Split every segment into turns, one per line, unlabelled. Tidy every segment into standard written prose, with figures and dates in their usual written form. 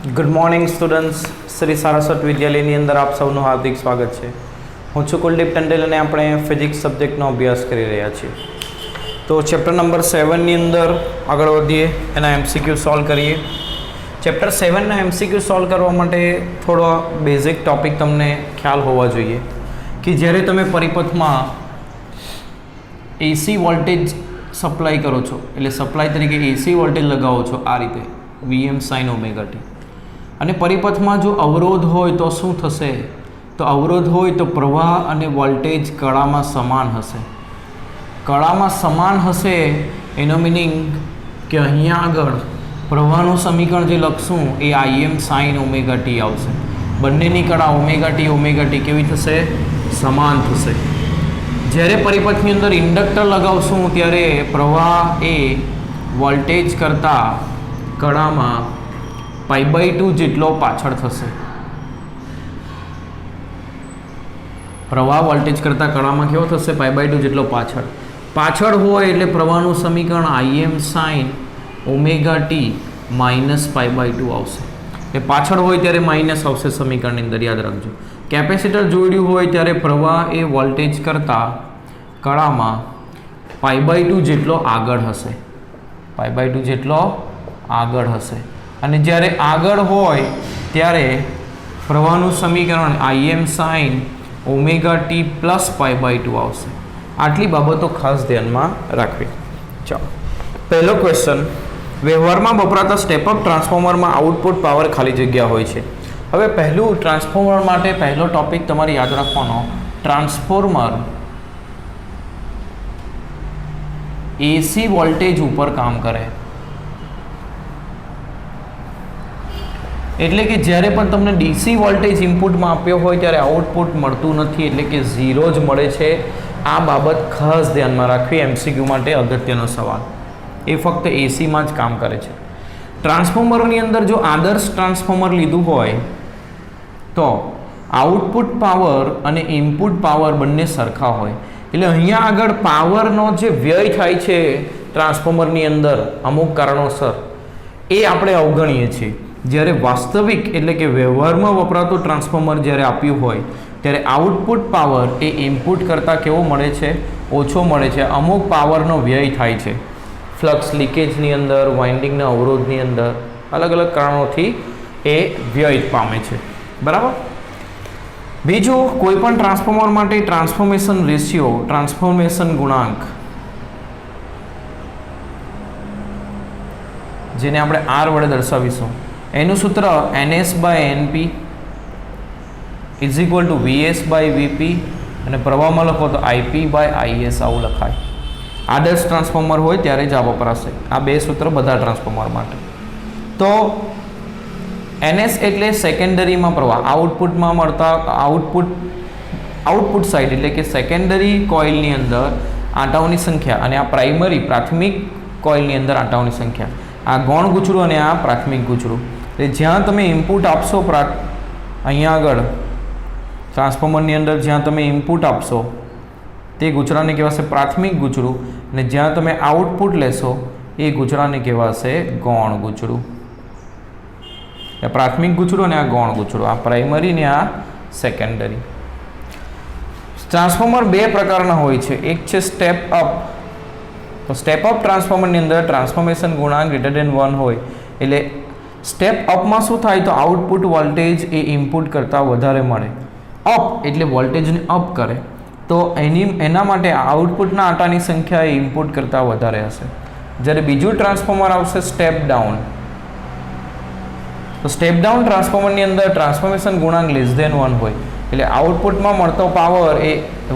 Good morning students, Shri Saraswat વિદ્યાલયની અંદર આપ સૌનું હાર્દિક સ્વાગત છે. હું છું કુલદીપ ટંડેલ અને આપણે ફિઝિક્સ સબ્જેક્ટનો અભ્યાસ કરી રહ્યા છીએ. તો ચેપ્ટર નંબર 7ની અંદર આગળ વધીએ, એના MCQ સોલ્વ કરીએ. ચેપ્ટર 7ના MCQ સોલ્વ કરવા માટે થોડો બેઝિક ટોપિક તમને ખ્યાલ હોવા જોઈએ કે જ્યારે તમે પરિપથમાં AC વોલ્ટેજ સપ્લાય કરો છો, એટલે સપ્લાય તરીકે AC વોલ્ટેજ લગાવો છો આ રીતે VM sin ઓમેગા t, અને પરિપથમાં જો અવરોધ હોય તો શું થશે? તો અવરોધ હોય તો પ્રવાહ અને વોલ્ટેજ કળામાં સમાન હશે. કળામાં સમાન હશે એનો મિનિંગ કે અહીંયા આગળ પ્રવાહનું સમીકરણ જે લખશું એ Im sin ઓમેગા t આવશે. બંનેની કળા ઓમેગા t કેવી થશે? સમાન થશે. જ્યારે પરિપથની અંદર ઇન્ડક્ટર લગાવશું ત્યારે પ્રવાહ એ વોલ્ટેજ કરતાં કળામાં π/2 જેટલો પાછળ થશે. પ્રવાહ વોલ્ટેજ કરતાં કળામાં કેવો થશે? π/2 જેટલો પાછળ હોય એટલે પ્રવાહનું સમીકરણ Im sin omega t minus π/2 આવશે. એટલે પાછળ હોય ત્યારે માઇનસ આવશે સમીકરણની અંદર, યાદ રાખજો. કેપેસિટર જોડ્યું હોય ત્યારે પ્રવાહ એ વોલ્ટેજ કરતાં કળામાં π/2 જેટલો આગળ હશે. π/2 જેટલો આગળ હશે. અને જ્યારે આગળ હોય ત્યારે પ્રવાહનું સમીકરણ Im sin omega t plus π/2 આવશે. આટલી બાબતો ખાસ ધ્યાનમાં રાખવી. ચાલો, પહેલો ક્વેશ્ચન, વ્યવહારમાં વપરાતા સ્ટેપ અપ ટ્રાન્સફોર્મરમાં આઉટપુટ પાવર ખાલી જગ્યા હોય છે. હવે પહેલું ટ્રાન્સફોર્મર માટે પહેલો ટોપિક તમારે યાદ રાખવાનો, ટ્રાન્સફોર્મર AC વોલ્ટેજ ઉપર કામ કરે. એટલે કે જ્યારે પણ તમને DC વોલ્ટેજ ઇનપુટમાં આપ્યો હોય ત્યારે આઉટપુટ મળતું નથી, એટલે કે 0 જ મળે છે. આ બાબત ખાસ ધ્યાનમાં રાખવી. MCQ માટે અગત્યનો સવાલ. એ ફક્ત ACમાં જ કામ કરે છે. ટ્રાન્સફોર્મરની અંદર જો આદર્શ ટ્રાન્સફોર્મર લીધું હોય તો આઉટપુટ પાવર અને ઇનપુટ પાવર બંને સરખા હોય. એટલે અહીંયા આગળ પાવરનો જે વ્યય થાય છે ટ્રાન્સફોર્મરની અંદર અમુક કારણોસર એ આપણે અવગણીએ છીએ. જ્યારે વાસ્તવિક એટલે કે વ્યવહારમાં વપરાતું ટ્રાન્સફોર્મર જ્યારે આપ્યું હોય ત્યારે આઉટપુટ પાવર એ ઇનપુટ કરતાં કેવો મળે છે? ઓછો મળે છે. અમુક પાવરનો વ્યય થાય છે ફ્લક્સ લીકેજની અંદર, વાઇન્ડિંગના અવરોધની અંદર, અલગ અલગ કારણોથી એ વ્યય પામે છે. બરાબર. બીજું, કોઈ પણ ટ્રાન્સફોર્મર માટે ટ્રાન્સફોર્મેશન રેશિયો, ટ્રાન્સફોર્મેશન ગુણાંક, જેને આપણે R વડે દર્શાવીશું, એનું સૂત્ર NS/NP = VS/VP, અને પ્રવાહમાં લખો તો IP/IS આવું લખાય. આદર્શ ટ્રાન્સફોર્મર હોય ત્યારે જ આ વપરાશે. આ બે સૂત્ર બધા ટ્રાન્સફોર્મર માટે. તો NS એટલે સેકન્ડરીમાં પ્રવાહ, આઉટપુટમાં મળતા આઉટપુટ સાઇડ એટલે કે સેકન્ડરી કોઇલની અંદર આંટાઓની સંખ્યા, અને આ પ્રાથમિક કોઇલની અંદર આંટાઓની સંખ્યા. આ ગૌણ ગૂંચળું અને આ પ્રાથમિક ગૂંચળું. એટલે જ્યાં તમે ઇનપુટ આપશો, અહીંયા આગળ ટ્રાન્સફોર્મરની અંદર જ્યાં તમે ઇનપુટ આપશો તે ગૂંચળાને કહેવાશે પ્રાથમિક ગૂંચળું, અને જ્યાં તમે આઉટપુટ લેશો એ ગૂંચળાને કહેવાશે ગૌણ ગૂંચળું. પ્રાથમિક ગૂંચળું અને આ ગૌણ ગૂંચળું, આ પ્રાઇમરી ને આ સેકન્ડરી. ટ્રાન્સફોર્મર બે પ્રકારના હોય છે. એક છે સ્ટેપ અપ. તો સ્ટેપ અપ ટ્રાન્સફોર્મરની અંદર ટ્રાન્સફોર્મેશન ગુણાંક >1 હોય. એટલે સ્ટેપ અપમાં શું થાય? તો આઉટપુટ વોલ્ટેજ એ ઇનપુટ કરતાં વધારે મળે. અપ એટલે વોલ્ટેજને અપ કરે, તો એના માટે આઉટપુટના આંટાની સંખ્યા એ ઇનપુટ કરતાં વધારે હશે. જ્યારે બીજું ટ્રાન્સફોર્મર આવશે સ્ટેપ ડાઉન. તો સ્ટેપ ડાઉન ટ્રાન્સફોર્મરની અંદર ટ્રાન્સફોર્મેશન ગુણાંક <1 હોય. એટલે આઉટપુટમાં મળતો પાવર એ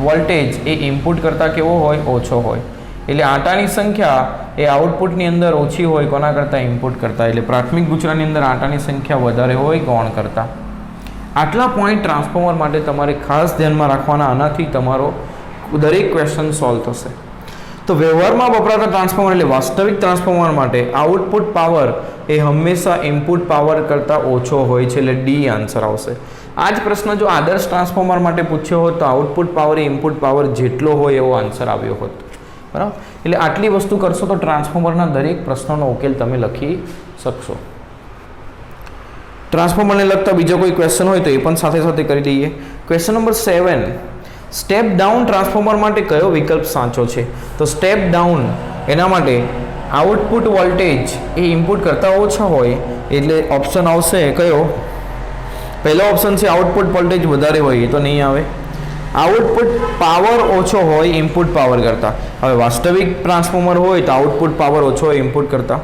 વોલ્ટેજ એ ઇનપુટ કરતાં કેવો હોય? ઓછો હોય. એટલે આંટાની સંખ્યા એ આઉટપુટની અંદર ઓછી હોય કોના કરતાં? ઇનપુટ કરતાં. એટલે પ્રાથમિક ગૂંચળાની અંદર આંટાની સંખ્યા વધારે હોય ગૌણ કરતાં. આટલા પોઈન્ટ ટ્રાન્સફોર્મર માટે તમારે ખાસ ધ્યાનમાં રાખવાના. આનાથી તમારો દરેક ક્વેશ્ચન સોલ્વ થશે. તો વ્યવહારમાં વપરાતા ટ્રાન્સફોર્મર એટલે વાસ્તવિક ટ્રાન્સફોર્મર માટે આઉટપુટ પાવર એ હંમેશા ઇનપુટ પાવર કરતાં ઓછો હોય છે. એટલે ડી આન્સર આવશે. આ જ પ્રશ્ન જો આદર્શ ટ્રાન્સફોર્મર માટે પૂછ્યો હોત તો આઉટપુટ પાવર એ ઇનપુટ પાવર જેટલો હોય એવો આન્સર આવ્યો હોત. બરાબર. એટલે આટલી વસ્તુ કરશો તો ટ્રાન્સફોર્મરના દરેક પ્રશ્નોનો ઉકેલ તમે લખી શકશો. ટ્રાન્સફોર્મરને લગતા બીજો કોઈ ક્વેશ્ચન હોય તો એ પણ સાથે સાથે કરી દઈએ. Question number 7, step down transformer માટે કયો વિકલ્પ સાચો છે? તો સ્ટેપ ડાઉન એના માટે આઉટપુટ વોલ્ટેજ એ ઇનપુટ કરતાં ઓછા હોય એટલે ઓપ્શન આવશે કયો? પહેલો ઓપ્શન છે આઉટપુટ વોલ્ટેજ વધારે હોય, એ તો નહીં આવે. આઉટપુટ પાવર ઓછો હોય ઇનપુટ પાવર કરતાં. હવે વાસ્તવિક ટ્રાન્સફોર્મર હોય તો આઉટપુટ પાવર ઓછો હોય ઇનપુટ કરતાં.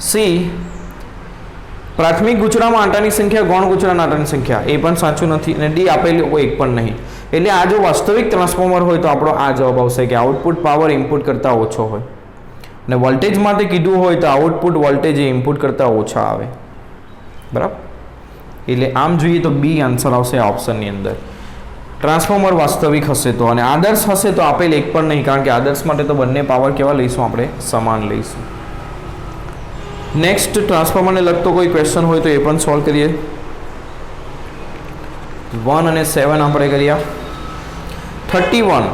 સી, પ્રાથમિક ગૂંચળામાં આંટાની સંખ્યા ગૌણ ગૂંચળાના આંટાની સંખ્યા, એ પણ સાચું નથી. અને ડી આપેલી કોઈ એક પણ નહીં. એટલે આ જો વાસ્તવિક ટ્રાન્સફોર્મર હોય તો આપણો આ જવાબ આવશે કે આઉટપુટ પાવર ઇનપુટ કરતાં ઓછો હોય. અને વોલ્ટેજ માટે કીધું હોય તો આઉટપુટ વોલ્ટેજ એ ઇનપુટ કરતાં ઓછા આવે. બરાબર, એટલે આમ જોઈએ તો બી આન્સર આવશે આ ઓપ્શનની અંદર. ટ્રાન્સફોર્મર વાસ્તવિક હશે તો, અને આદર્શ હશે તો આપેલ એક પણ નહીં, કારણ કે આદર્શ માટે તો બંને પાવર કેવા લઈશું આપણે? સમાન લઈશું. નેક્સ્ટ ટ્રાન્સફોર્મરને લગતો કોઈ ક્વેશ્ચન હોય તો એ પણ સોલ્વ કરીએ. 1 અને 7 આપણે કર્યા. 31,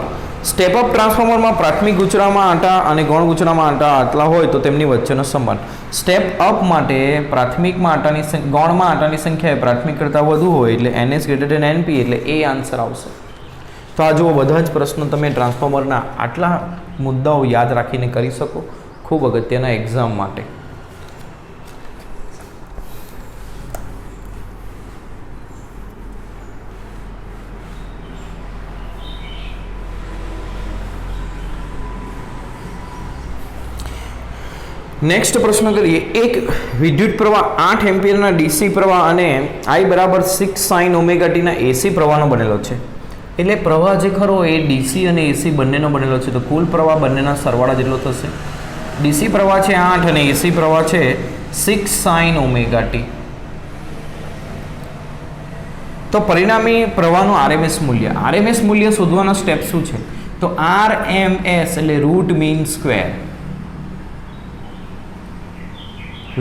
સ્ટેપ અપ ટ્રાન્સફોર્મરમાં પ્રાથમિક ગૂંચળામાં આંટા અને ગૌણ ગૂંચળામાં આંટા આટલા હોય તો તેમની વચ્ચેનો સંબંધ. સ્ટેપ અપ માટે પ્રાથમિકમાં આંટાની ગૌણમાં આંટાની સંખ્યા એ પ્રાથમિક કરતાં વધુ હોય એટલે NS > NP, એટલે એ આન્સર આવશે. તો આ જુઓ, બધા જ પ્રશ્નો તમે ટ્રાન્સફોર્મરના આટલા મુદ્દાઓ યાદ રાખીને કરી શકો. ખૂબ અગત્યના એક્ઝામ માટે. નેક્સ્ટ પ્રશ્ન કરીએ. એક વિદ્યુત પ્રવાહ 8 એમ્પિયરના ડીસી પ્રવાહ અને I બરાબર 6 sin ઓમેગા ટીના એસી પ્રવાહનો બનેલો છે. એટલે પ્રવાહ જે ખરો એ ડીસી અને એસી બંનેનો બનેલો છે, તો કુલ પ્રવાહ બંનેના સરવાળા જેટલો થશે. ડીસી પ્રવાહ છે 8 અને એસી પ્રવાહ છે 6 sin ઓમેગા ટી. તો પરિણામી પ્રવાહનું RMS મૂલ્ય શોધવાના સ્ટેપ શું છે? તો RMS એટલે root mean square.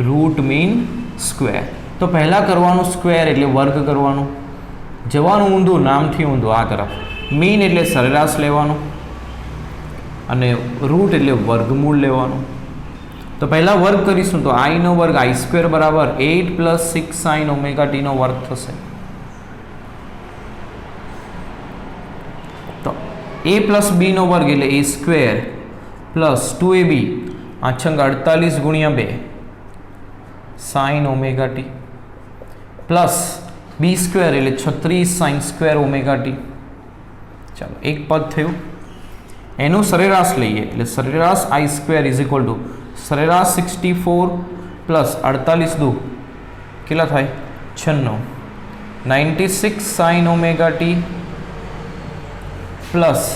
Root mean square. તો પહેલાં કરવાનું સ્ક્વેર એટલે વર્ગ કરવાનું, જવાનું ઊંધું, નામથી ઊંધું આ તરફ. મીન એટલે સરેરાશ લેવાનું અને રૂટ એટલે વર્ગમૂળ લેવાનું. તો પહેલાં વર્ગ કરીશું તો આઈનો વર્ગ I² બરાબર 8 + 6 sin ઓમેગા ટીનો વર્ગ થશે. તો A + B નો વર્ગ એટલે A² plus 2AB 48 × 2 sin omega T plus B² એટલે 36 sin² ઓમેગા ટી. ચાલો, એક પદ થયું. એનું સરેરાશ લઈએ એટલે સરેરાશ I² સરેરાશ 64 પ્લસ 48 દુ કેટલા થાય? 96. 96 sin omega T plus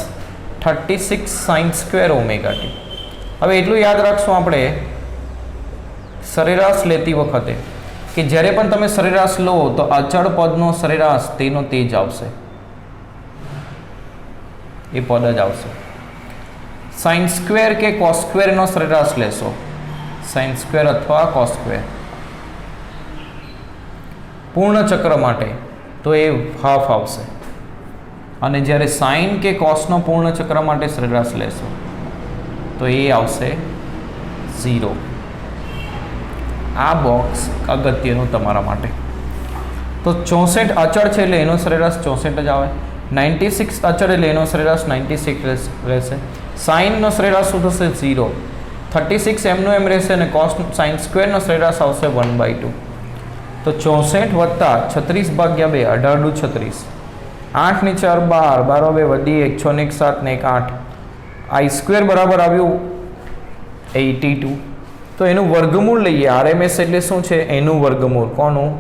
36 sin² omega T. હવે એટલું યાદ રાખશું આપણે સરેરાશ લેતી વખતે કે જ્યારે પણ તમે સરેરાશ લો તો અચળ પદનો સરેરાશ તેનો તે જ આવશે, એ પદ જ આવશે. sin² કે cos² નો સરેરાશ લેશો, sin² અથવા cos². પૂર્ણ ચક્ર માટે તો એ હાફ આવશે, અને જ્યારે સાઇન કે કોસનો પૂર્ણ ચક્ર માટે સરેરાશ લેશો તો એ આવશે 0. આ બોક્સ અગત્યનું તમારા માટે. તો 64 અચળ છે એટલે એનો સરેરાશ 64 જ આવે. 96 અચળ એટલે એનો સરેરાશ 96 રહેશે. સાઇનનો સરેરાશ શું થશે? 0. 36 એમનો એમ રહેશે અને કોસ sin² નો સરેરાશ આવશે 1/2. તો 64 વત્તા 36 ભાગ્યા 2 18 દુ 36. 8 ની 4 12, 12 2 વધી 1, 6 ને 1 7 ને 1 8. I² બરાબર આવ્યું 82. તો એનું વર્ગમૂળ લઈએ. RMS એટલે શું છે? એનું વર્ગમૂળ. કોનું?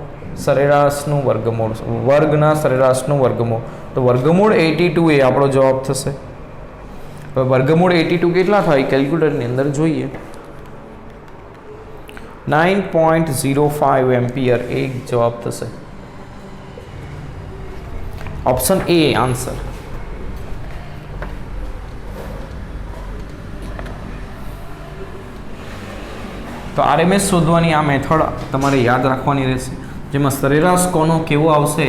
સરેરાશનું વર્ગમૂળ, વર્ગના સરેરાશનું વર્ગમૂળ. તો વર્ગમૂળ 82 એ આપણો જવાબ થશે. હવે વર્ગમૂળ 82 કેટલા થાય કેલ્ક્યુલેટરની અંદર જોઈએ. 9.05 એમ્પિયર એ જવાબ થશે. Option A answer. તો RMS શોધવાની આ મેથડ તમારે યાદ રાખવાની રહેશે, જેમાં સરેરાશ કોનો કેવો આવશે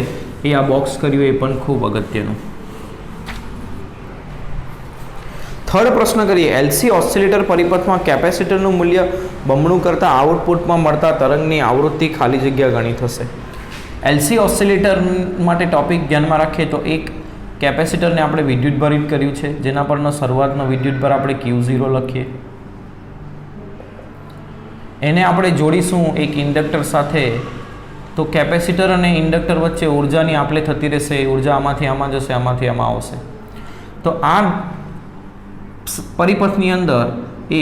એ આ બોક્સ કર્યું એ પણ ખૂબ અગત્યનું. થર્ડ પ્રશ્ન કરીએ. LC ઓસિલેટર પરિપથમાં કેપેસિટરનું મૂલ્ય બમણું કરતાં આઉટપુટમાં મળતા તરંગની આવૃત્તિ ખાલી જગ્યા ગણી થશે. એલસી ઓસિલેટર માટે ટોપિક ધ્યાનમાં રાખીએ તો એક કેપેસિટરને આપણે વિદ્યુત ભરિત કર્યું છે, જેના પરનો શરૂઆતનો વિદ્યુત ભાર આપણે Q0 લખીએ. એને આપણે જોડીશું એક ઇન્ડક્ટર સાથે, તો કેપેસિટર અને ઇન્ડક્ટર વચ્ચે ઉર્જાની આપલે થતી રહેશે. ઉર્જા આમાંથી આમાં જશે, આમાંથી આમાં આવશે. તો આ પરિપથની અંદર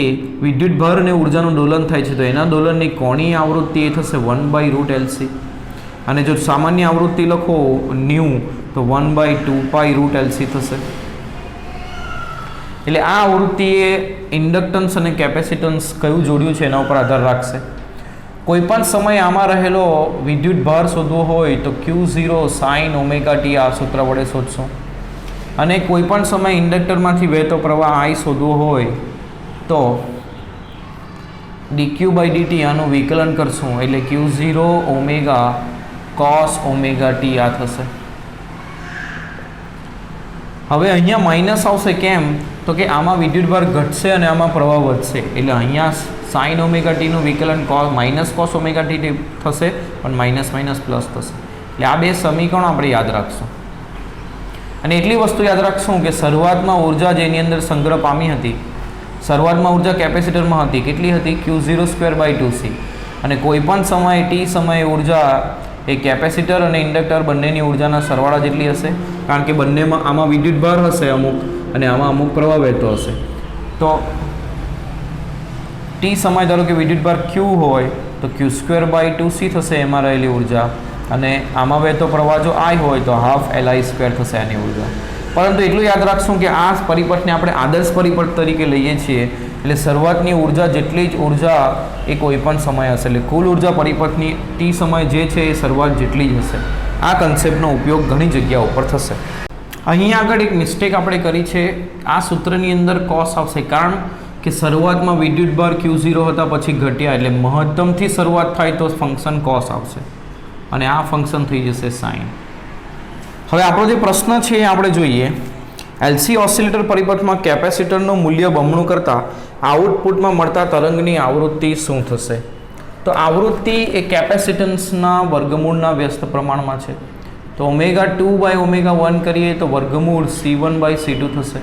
એ વિદ્યુત ભાર અને ઉર્જાનું દોલન થાય છે, તો એના દોલનની કોણીય આવૃત્તિ એ થશે 1/√LC. અને જો સામાન્ય આવૃત્તિ લખો ન્યૂ, તો 1/2π√LC થશે. એટલે આ આવૃત્તિ એ ઇન્ડક્ટન્સ અને કેપેસિટન્સ કયું જોડ્યું છે એના ઉપર આધાર રાખશે. કોઈ પણ સમય આમાં રહેલો વિદ્યુત ભાર શોધવો હોય તો Q0 sin ωt આ સૂત્ર વડે શોધશું. અને કોઈ પણ સમય ઇન્ડક્ટરમાંથી વહેતો પ્રવાહ I શોધવો હોય તો dq/dt આનું વિકલન કરશું, એટલે Q0 ઓમેગા cos ωt આ થશે. હવે અહીંયા માઇનસ આવશે, કેમ? તો કે આમાં વિદ્યુતભાર ઘટશે અને આમાં પ્રવાહ વધશે, એટલે અહીંયા sin ωt નું વિકલન માઇનસ cos ωt થશે, પણ માઇનસ માઇનસ પ્લસ થશે. એટલે આ બે સમીકરણો આપણે યાદ રાખશું. અને એટલી વસ્તુ યાદ રાખશું કે શરૂઆતમાં ઉર્જા જેની અંદર સંગ્રહ પામી હતી, શરૂઆતમાં ઉર્જા કેપેસિટરમાં હતી, કેટલી હતી? Q02/2C. અને કોઈ પણ સમયે t સમયે ઉર્જા એ કેપેસિટર અને ઇન્ડક્ટર બંનેની ઉર્જાના સરવાળા જેટલી હશે, કારણ કે બંનેમાં આમાં વિદ્યુતભાર હશે અમુક, અને આમાં અમુક પ્રવાહ વહેતો હશે. તો t સમય ધારો કે વિદ્યુતભાર q હોય તો Q²/2C થશે એમાં રહેલી ઉર્જા, અને આમાં વહેતો પ્રવાહ જો I હોય તો ½ Li² થશે આની ઉર્જા. પરંતુ એટલું યાદ રાખશું કે આ પરિપથને આપણે આદર્શ પરિપથ તરીકે લઈએ છીએ, એટલે શરૂઆતની ઉર્જા જેટલી જ ઉર્જા એ કોઈ પણ સમય હશે, એટલે કુલ ઉર્જા પરિપથની t સમય જે છે એ શરૂઆત જેટલી જ હશે. આ કન્સેપ્ટનો ઉપયોગ ઘણી જગ્યા ઉપર થશે. અહીં આગળ એક મિસ્ટેક આપણે કરી છે, આ સૂત્રની અંદર cos આવશે, કારણ કે શરૂઆતમાં વિદ્યુતભાર Q0 હતા, પછી ઘટ્યા, એટલે મહત્તમથી શરૂઆત થાય તો ફંક્શન cos આવશે, અને આ ફંક્શન થઈ જશે sin. હવે આપણો જે પ્રશ્ન છે એ આપણે જોઈએ. એલસી ઓસિલેટર પરિપથમાં કેપેસિટરનું મૂલ્ય બમણું કરતાં આઉટપુટમાં મળતા તરંગની આવૃત્તિ શું થશે? તો આવૃત્તિ એ કેપેસિટન્સના વર્ગમૂળના વ્યસ્ત પ્રમાણમાં છે. તો ω2/ω1 કરીએ તો વર્ગમૂળ C1/C2 થશે.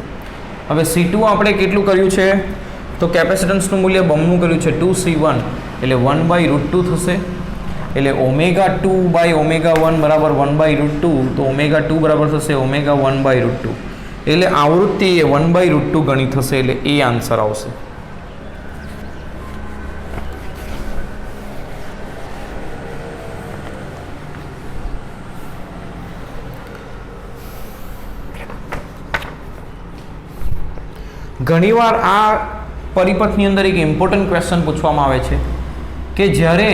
હવે C2 આપણે કેટલું કર્યું છે? તો કેપેસિટન્સનું મૂલ્ય બમણું કર્યું છે 2C1, એટલે 1/√2 થશે. એટલે ω2/ω1 બરાબર 1/√2, તો ω2 બરાબર થશે ω1/√2. એટલે આવૃત્તિ એ 1/√2 ગણી થશે, એટલે એ આન્સર આવશે. ઘણીવાર આ પરિપથની અંદર એક ઇમ્પોર્ટન્ટ ક્વેશ્ચન પૂછવામાં આવે છે કે જ્યારે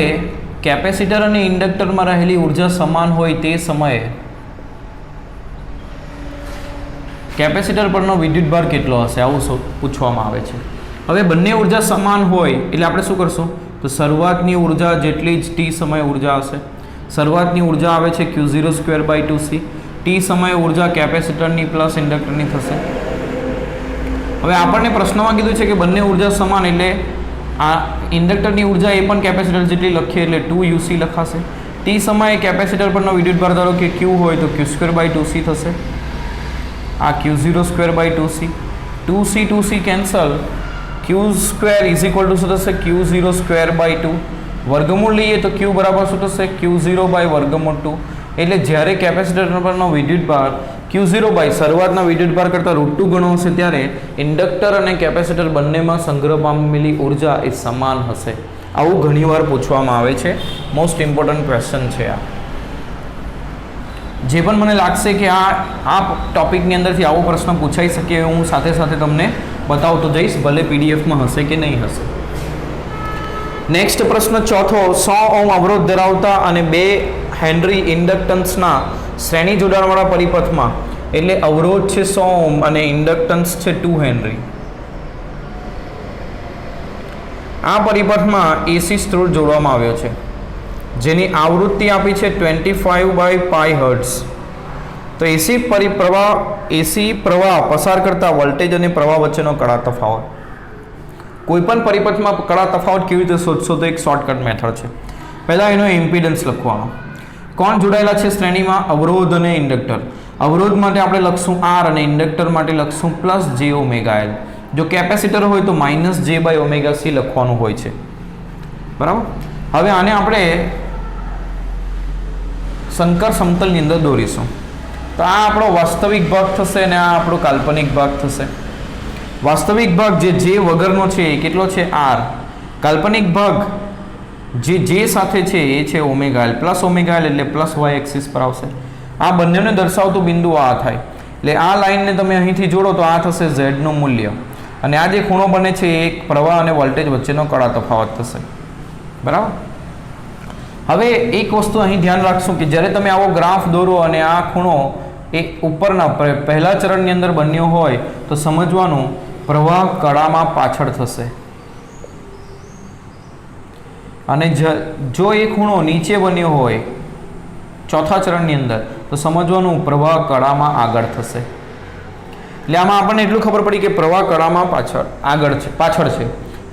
કેપેસિટર અને ઇન્ડક્ટરમાં રહેલી ઉર્જા સમાન હોય તે સમયે કેપેસિટર પરનો વિદ્યુતભાર કેટલો હશે, આવું પૂછવામાં આવે છે. હવે બંને ઉર્જા સમાન હોય એટલે આપણે શું કરશું? તો શરૂઆતની ઉર્જા જેટલી જ t સમયે ઉર્જા હશે. શરૂઆતની ઉર્જા આવે છે Q02/2C. t સમયે ઉર્જા કેપેસિટરની પ્લસ ઇન્ડક્ટરની થશે. હવે આપણને પ્રશ્નમાં કીધું છે કે બંને ઉર્જા સમાન, એટલે આ ઇન્ડક્ટરની ઉર્જા એ પણ કેપેસિટર જેટલી લખીએ, એટલે 2UC લખાશે. t સમયે કેપેસિટર પરનો વિદ્યુતભાર ધારો કે Q હોય તો Q²/2C થશે. આ Q02/2C, 2C કેન્સલ, Q² શું થશે? Q02/2. વર્ગમૂળ લઈએ તો Q બરાબર શું થશે? Q0/√2. એટલે જ્યારે કેપેસિટર પરનો વિદ્યુતભાર Q0 શરૂઆતના વિદ્યુતભાર કરતાં √2 ગણો હશે, ત્યારે ઇન્ડક્ટર અને કેપેસિટર બંનેમાં સંગ્રહ પામેલી ઉર્જા એ સમાન હશે. આવું ઘણીવાર પૂછવામાં આવે છે. મોસ્ટ ઇમ્પોર્ટન્ટ ક્વેશ્ચન છે આ. જે પણ મને લાગશે કે આ ટોપિકની અંદરથી આવો પ્રશ્ન પૂછાઈ શકે, હું સાથે સાથે તમને બતાવતો જઈશ, ભલે પીડીએફમાં હશે કે નહીં હશે. નેક્સ્ટ પ્રશ્ન ચોથો. 100 ઓહ્મ અવરોધ ધરાવતા અને 2 હેનરી ઇન્ડક્ટન્સના શ્રેણી જોડાણવાળા પરિપથમાં, એટલે અવરોધ છે 100 ઓહ્મ અને ઇન્ડક્ટન્સ છે 2 હેનરી. આ પરિપથમાં એસી સ્ત્રોત જોડવામાં આવ્યો છે, જેની આવૃત્તિ આપી છે 25/π હર્ટ્ઝ. તો એસી પ્રવાહ પસાર કરતા વોલ્ટેજ અને પ્રવાહ વચ્ચેનો કડા તફાવત. કોઈપણ પરિપથમાં કડા તફાવત કેવી રીતે શોધશો? તો એક શોર્ટકટ મેથડ છે. પહેલાં એનો ઇમ્પિડન્સ લખવાનો. કોણ જોડાયેલા છે શ્રેણીમાં? અવરોધ અને ઇન્ડક્ટર. અવરોધ માટે આપણે લખશું R અને ઇન્ડક્ટર માટે લખશું પ્લસ જે ઓમેગા એલ. જો કેપેસિટર હોય તો માઇનસ જે બાય ઓમેગા સી લખવાનું હોય છે. બરાબર. હવે આને આપણે શંકર સમતલની અંદર દોરીશું. તો આ આપણો વાસ્તવિક ભાગ થશે અને આ આપણો કાલ્પનિક ભાગ થશે. વાસ્તવિક ભાગ જે વગરનો છે એ કેટલો છે? R. કાલ્પનિક ભાગ જે સાથે છે એ છે omega L. Plus omega L એટલે પ્લસ વાય એક્સિસ પર આવશે. આ બંનેને દર્શાવતું બિંદુ આ થાય. એટલે આ લાઈનને તમે અહીંથી જોડો તો આ થશે ઝેડનું મૂલ્ય, અને આ જે ખૂણો બને છે એ પ્રવાહ અને વોલ્ટેજ વચ્ચેનો કડા તફાવત થશે. બરાબર. હવે એક વસ્તુ અહીં ધ્યાન રાખશું કે જ્યારે તમે આવો ગ્રાફ દોરો અને આ ખૂણો એ ઉપરના પહેલા ચરણની અંદર બન્યો હોય તો સમજવાનું પ્રવાહ કડામાં પાછળ થશે, અને જો એ ખૂણો નીચે બન્યો હોય ચોથા ચરણની અંદર તો સમજવાનું પ્રવાહ કડામાં આગળ થશે. એટલે આમાં આપણને એટલું ખબર પડી કે પ્રવાહ કડામાં પાછળ છે.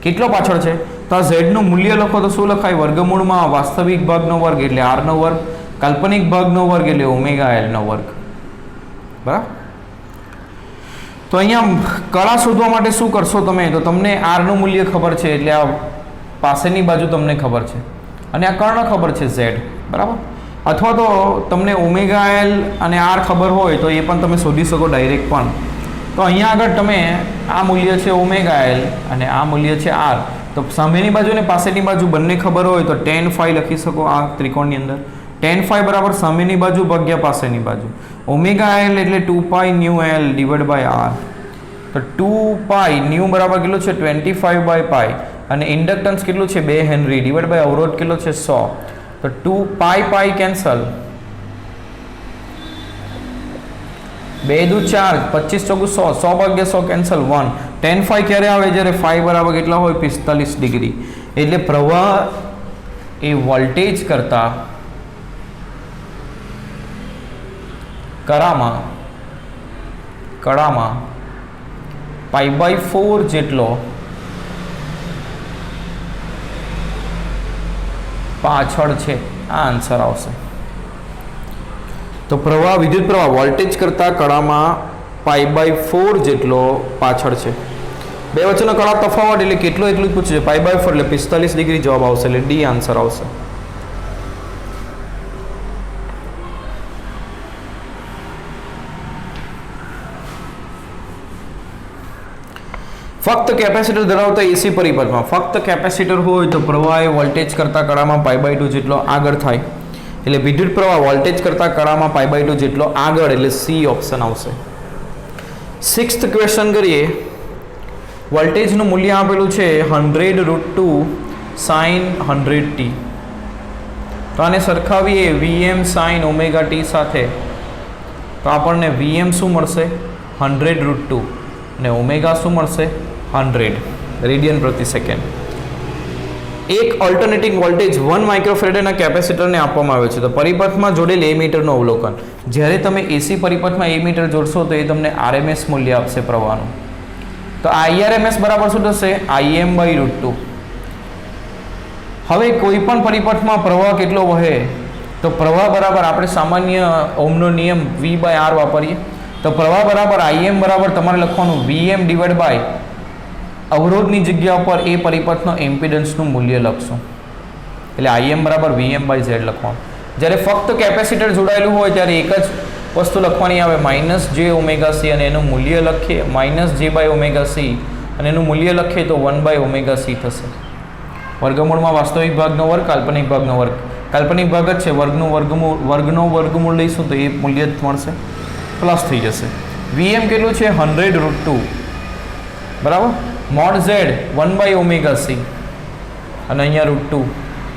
કેટલો પાછળ છે? તો આ ઝેડનું મૂલ્ય લખો તો શું લખાય? વર્ગમૂળમાં વાસ્તવિક ભાગનો વર્ગ એટલે આરનો વર્ગ, કાલ્પનિક ભાગનો વર્ગ એટલે ઓમેગા એલનો વર્ગ. બરાબર. તો અહીંયા કળા શોધવા માટે શું કરશો તમે? તો તમને આરનું મૂલ્ય ખબર છે એટલે આ પાસેની બાજુ તમને ખબર છે, અને આ કર્ણ ખબર છે ઝેડ. બરાબર. અથવા તો તમને ઓમેગા એલ અને આર ખબર હોય તો એ પણ તમે શોધી શકો ડાયરેક્ટ પણ. તો અહીંયા આગળ તમે આ મૂલ્ય છે ઓમેગા એલ અને આ મૂલ્ય છે આર. તો સામેની બાજુ અને પાસેની બાજુ બંને ખબર હોય તો tan phi લખી શકો આ ત્રિકોણની અંદર. tan phi બરાબર સામેની બાજુ ભાગ્યા પાસેની બાજુ. ઓમેગા એલ એટલે 2 pi nu L divide by R. તો 2 પાઈ ન્યુ બરાબર કેટલું છે? 25 બાય પાઈ, અને ઇન્ડક્ટન્સ કેટલું છે? 2 હેનરી ડિવાઇડ બાય અવરોધ કેટલો છે? 100. તો 2 પાઈ કેન્સલ, 2 દુ 4, 25 ચોગુ 100, 100 ભાગ્યા 100 કેન્સલ 1. tan phi ક્યારે આવે? જ્યારે phi બરાબર કેટલા હોય? 45 ડિગ્રી. એટલે પ્રવાહ એ વોલ્ટેજ કરતા કડામાં π/4 જેટલો પાછળ છે. આ આન્સર આવશે. તો વિદ્યુત પ્રવાહ વોલ્ટેજ કરતા કડામાં π/4 જેટલો પાછળ છે. બે વચ્ચેનો કડા તફાવત એટલે કેટલો એટલું જ પૂછ્યું છે. π/4 એટલે 45 ડિગ્રી જવાબ આવશે, એટલે ડી આન્સર આવશે. ફક્ત કેપેસિટર ધરાવતા એસી પરિપથમાં ફક્ત કેપેસિટર હોય તો પ્રવાહ એ વોલ્ટેજ કરતા કડામાં π/2 જેટલો આગળ થાય. એટલે વિદ્યુત પ્રવાહ વોલ્ટેજ કરતા કડામાં π/2 જેટલો આગળ, એટલે સી ઓપ્શન આવશે. 6th ક્વેશ્ચન કરીએ. વોલ્ટેજનું મૂલ્ય આપેલું છે 100√2 sin 100t. તો આને સરખાવીએ Vm sin ઓમેગા t સાથે, તો આપણને Vm શું મળશે? 100√2, અને ઓમેગા શું મળશે? 100 રેડિયન પ્રતિ સેકન્ડ. એક ઓલ્ટરનેટિંગ વોલ્ટેજ 1 માઇક્રોફેરેડના કેપેસિટરને આપવામાં આવે છે. તો પરિપથમાં જોડેલ એ મીટરનું અવલોકન. જ્યારે તમે એસી પરિપથમાં એ મીટર જોડશો તો એ તમને આરએમએસ મૂલ્ય આપશે પ્રવાહનું. તો આઈઆરએમએસ બરાબર શું થશે? Im/√2. હવે કોઈ પણ પરિપથમાં પ્રવાહ કેટલો વહે? તો પ્રવાહ બરાબર આપણે સામાન્ય ઓહમનો નિયમ V/R વાપરીએ તો પ્રવાહ બરાબર Im બરાબર તમારે લખવાનું Vm ડિવાઇડ બાય અવરોધની જગ્યા પર એ પરિપથનો ઇમ્પિડન્સનું મૂલ્ય લખશું. એટલે Im બરાબર Vm/Z લખવાનું. જ્યારે ફક્ત કેપેસિટર જોડાયેલું હોય ત્યારે એક જ વસ્તુ લખવાની આવે, -j⍵c, અને એનું મૂલ્ય લખીએ -j/ωc, અને એનું મૂલ્ય લખીએ તો 1/ωc થશે. વર્ગમૂળમાં વાસ્તવિક ભાગનો વર્ગ, કાલ્પનિક ભાગનો વર્ગ. કાલ્પનિક ભાગ જ છે, વર્ગનો વર્ગમૂળ લઈશું તો એ મૂલ્ય જ મળશે, પ્લસ થઈ જશે. Vm કેટલું છે? 100√2 બરાબર. મોડ Z 1/ωc, અને અહીંયા √2.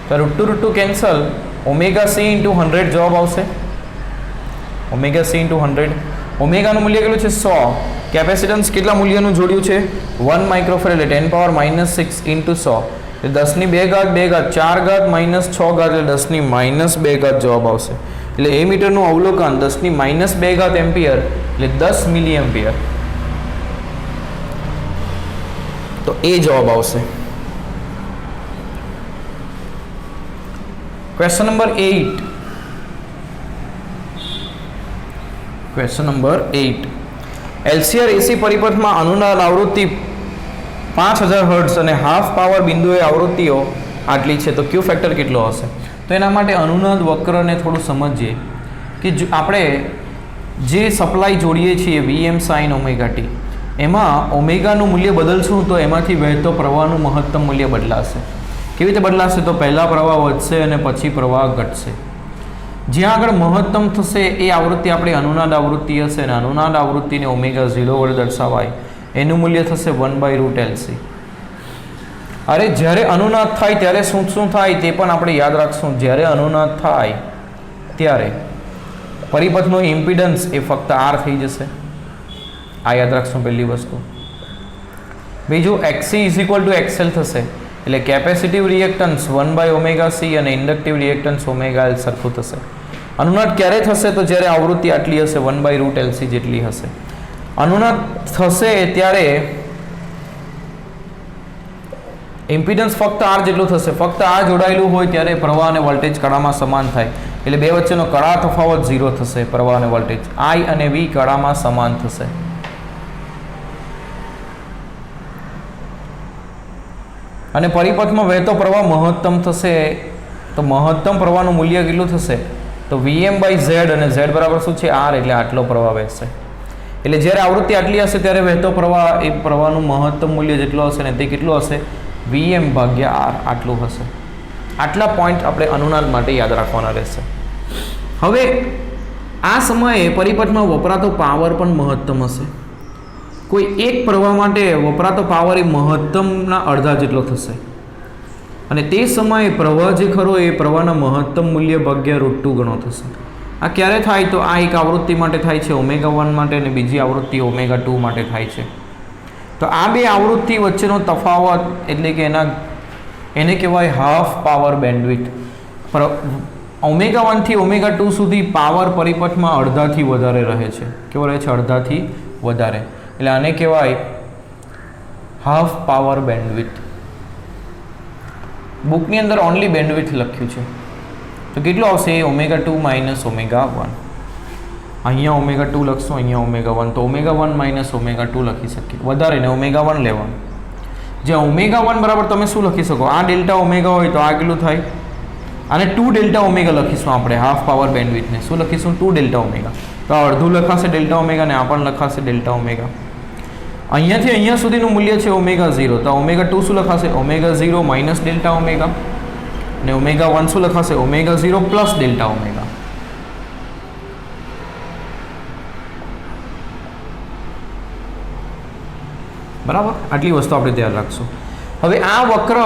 તો √2 કેન્સલ, ωc × 100 જવાબ આવશે. ωc × 100. ઓમેગાનું મૂલ્ય કેટલું છે? 100. કેપેસિટન્સ કેટલા મૂલ્યનું જોડ્યું છે? 1 માઇક્રોફેરેડ, એટલે 10⁻⁻6 × 100, એટલે 10 ની 2 ઘાત 2 ઘાત 4 ઘાત -6 ઘાત, એટલે 10 ની -2 ઘાત જવાબ આવશે. એટલે એ મીટરનું અવલોકન 10 ની -2 ઘાત એમ્પિયર, એટલે 10 મિલી એમ્પિયર. તો એ જવાબ આવશે. Question number 8. Question number 8. LCR AC પરિપથમાં અનુનાદ આવૃત્તિ 5000 હર્ટ્ઝ અને હાફ પાવર બિંદુએ આવૃત્તિઓ આટલી છે, તો ક્યુ ફેક્ટર કેટલો હશે? તો એના માટે અનુનાદ વક્રને થોડું સમજીએ કે આપણે જે સપ્લાય જોડીએ છીએ વીએમ સાઇન ઓમેગા ટી, એમાં ઓમેગાનું મૂલ્ય બદલશું તો એમાંથી વહેતો પ્રવાહનું મહત્તમ મૂલ્ય બદલાશે. કેવી રીતે બદલાશે? તો પહેલાં પ્રવાહ વધશે અને પછી પ્રવાહ ઘટશે. જ્યાં આગળ મહત્તમ થશે એ આવૃત્તિ આપણી અનુનાદ આવૃત્તિ હશે, અને અનુનાદ આવૃત્તિને ઓમેગા 0 વડે દર્શાવાય, એનું મૂલ્ય થશે 1/√LC. અરે જ્યારે અનુનાદ થાય ત્યારે શું થાય તે પણ આપણે યાદ રાખશું. જ્યારે અનુનાદ થાય ત્યારે પરિપથનું ઇમ્પિડન્સ એ ફક્ત R થઈ જશે. આ યાદ રાખશું પહેલી વસ્તુ. બીજું XC = XL થશે, એટલે કેપેસિટિવ રિએક્ટન્સ 1/ωc અને ઇન્ડક્ટિવ રિએક્ટન્સ ωL સરખું થશે. અનુનાદ ક્યારે થશે? તો જ્યારે આવૃત્તિ આટલી હશે, 1/√LC જેટલી હશે. અનુનાદ થશે ત્યારે ઇમ્પિડન્સ ફક્ત R જેટલું થશે. ફક્ત R જોડાયેલું હોય ત્યારે પ્રવાહ અને વોલ્ટેજ કળામાં સમાન થાય, એટલે બે વચ્ચેનો કળા તફાવત 0 થશે. પ્રવાહ અને વોલ્ટેજ I અને V કળામાં સમાન થશે. અને પરિપથમાં વહેતો પ્રવાહ મહત્તમ થશે, તો મહત્તમ પ્રવાહનું મૂલ્ય કેટલું થશે? તો Vm/Z, અને Z બરાબર શું છે? R, એટલે આટલો પ્રવાહ વહેશે. એટલે જ્યારે આવૃત્તિ આટલી હશે ત્યારે વહેતો પ્રવાહ એ પ્રવાહનું મહત્તમ મૂલ્ય જેટલો હશે ને તે કેટલું હશે? Vm/R આટલું હશે. આટલા પોઈન્ટ આપણે અનુનાદ માટે યાદ રાખવાના રહેશે. હવે આ સમયે પરિપથમાં વપરાતો પાવર પણ મહત્તમ હશે. કોઈ એક પ્રવાહ માટે વપરાતો પાવર એ મહત્તમના અડધા જેટલો થશે, અને તે સમયે પ્રવાહ જે ખરો એ પ્રવાહના મહત્તમ મૂલ્ય ભાગ્યા √2 ગણો થશે. આ ક્યારે થાય? તો આ એક આવૃત્તિ માટે થાય છે ω1 માટે, અને બીજી આવૃત્તિ ω2 માટે થાય છે. તો આ બે આવૃત્તિ વચ્ચેનો તફાવત એટલે કે એને કહેવાય હાફ પાવર બેન્ડવિડ્થ. ω1 થી ω2 સુધી પાવર પરિપથમાં અડધાથી વધારે રહે છે. કેવો રહે છે? અડધાથી વધારે. એટલે આને કહેવાય હાફ પાવર બેન્ડવિડ્થ. બુકની અંદર ઓનલી બેન્ડવિડ્થ લખ્યું છે, તો કેટલું આવશે? ω2 - ω1. અહીંયા ω2 લખશું, અહીંયા ω1, તો ω1 - ω2 લખી શકીએ. વધારે ને ω1 લેવાનું. જે ω1 બરાબર તમે શું લખી શકો? આ ડેલ્ટા ઓમેગા હોય તો આ કેટલું થાય? આને 2 ડેલ્ટા ઓમેગા લખીશું આપણે. હાફ પાવર બેન્ડવિડ્થને શું લખીશું? 2 ડેલ્ટા ઓમેગા. તો આ અડધું લખાશે ડેલ્ટા ઓમેગા, ને આ પણ લખાશે ડેલ્ટા ઓમેગા. અહીંયાથી અહીંયા સુધીનું મૂલ્ય છે ω0, તો ω2 શું લખાશે? ω0 - ડેલ્ટા ઓમેગા, ને ω1 શું લખાશે? ω0 + ડેલ્ટા ઓમેગા. બરાબર, આટલી વસ્તુ આપણે ધ્યાન રાખશું. હવે આ વક્ર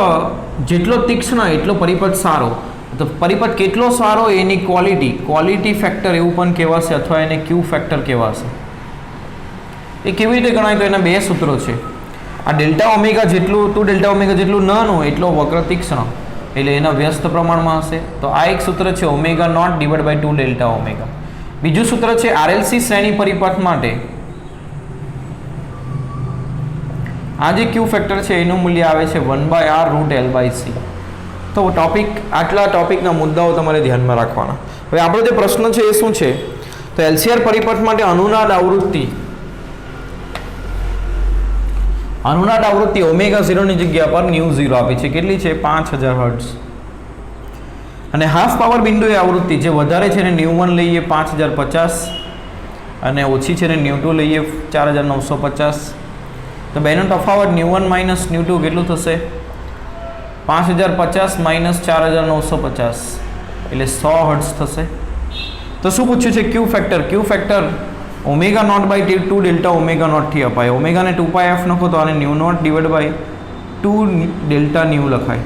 જેટલો તીક્ષ્ણ એટલો પરિપથ સારો. તો પરિપથ કેટલો સારો એની ક્વોલિટી ફેક્ટર એવું પણ કહેવાશે, અથવા એને ક્યુ ફેક્ટર કહેવાશે. એ કેવી રીતે ગણાય? તો એના બે સૂત્રો છે. આ ડેલ્ટા ઓમેગા જેટલું 2 ડેલ્ટા ઓમેગા જેટલું નાનું એટલો વક્ર તીક્ષ્ણ, એટલે એના વ્યસ્ત પ્રમાણમાં હશે. તો આ એક સૂત્ર છે ω0 / 2 ડેલ્ટા ઓમેગા. બીજું સૂત્ર છે RLC શ્રેણી પરિપથ માટે આ જે ક્યુ ફેક્ટર છે એનું મૂલ્ય આવે છે 1/R√L/C. તો આટલા ટોપિકના મુદ્દાઓ તમારે ધ્યાનમાં રાખવાના. હવે આપણો જે પ્રશ્ન છે એ શું છે? તો એલસીઆર પરિપથ માટે અનુનાદ આવૃત્તિ ω0 ની જગ્યા પર ν0 આપી છે. કેટલી છે? 5000 હર્ટ્ઝ. અને હાફ પાવર બિંદુએ આવૃત્તિ જે વધારે છે એને ν1 લઈએ 5050, અને ઓછી છે ને ν2 લઈએ 4950. તો બેનો તફાવત ν1 - ν2 કેટલું થશે? 5050 - 4950, એટલે 100 હર્ટ્ઝ થશે. તો શું પૂછ્યું છે? ક્યુ ફેક્ટર. ક્યુ ફેક્ટર ω0/2 ડેલ્ટા ω0 થી અપાય. ઓમેગાને 2πf નાખો તો આને ν0 / 2 ડેલ્ટા ન્યુ લખાય.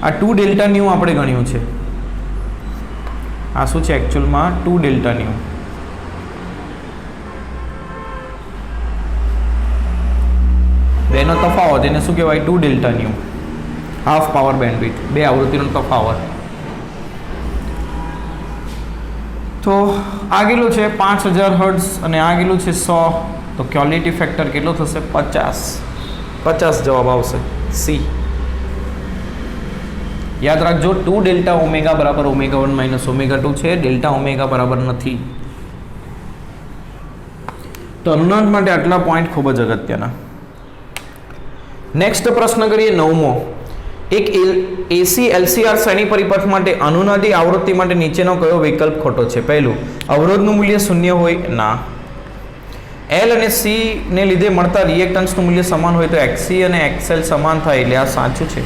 આ 2 ડેલ્ટા ન્યુ આપણે ગણ્યું છે. આ શું છે એકચ્યુઅલમાં? 2 ડેલ્ટા ન્યુ. બેનો તફાવત એને શું કહેવાય? 2 delta new. Half power bandwidth, બે આવૃત્તિનો તફાવત. તો આ કેટલું છે? 5000 હર્ટ્ઝ, અને આ કેટલું છે? 100. તો ક્વોલિટી ફેક્ટર કેટલો થશે? 50 જવાબ આવશે C. યાદ રાખજો 2 ડેલ્ટા ઓમેગા બરાબર ω1 - ω2 છે. ડેલ્ટા ઓમેગા બરાબર નથી. તો અનુનાદ માટે આટલા પોઈન્ટ ખૂબ જ અગત્યના. નેક્સ્ટ પ્રશ્ન કરીએ 9મો. એક એસી એલસીઆર શ્રેણી પરિપથ માટે અનુનાદી આવૃત્તિ માટે નીચેનો કયો વિકલ્પ ખોટો છે? પહેલું, અવરોધનું મૂલ્ય શૂન્ય હોય. ના. એલ અને સી ને લીધે મળતા રિએક્ટન્સનું મૂલ્ય સમાન હોય તો એક્સી અને એક્સએલ સમાન થાય, એટલે આ સાચું છે.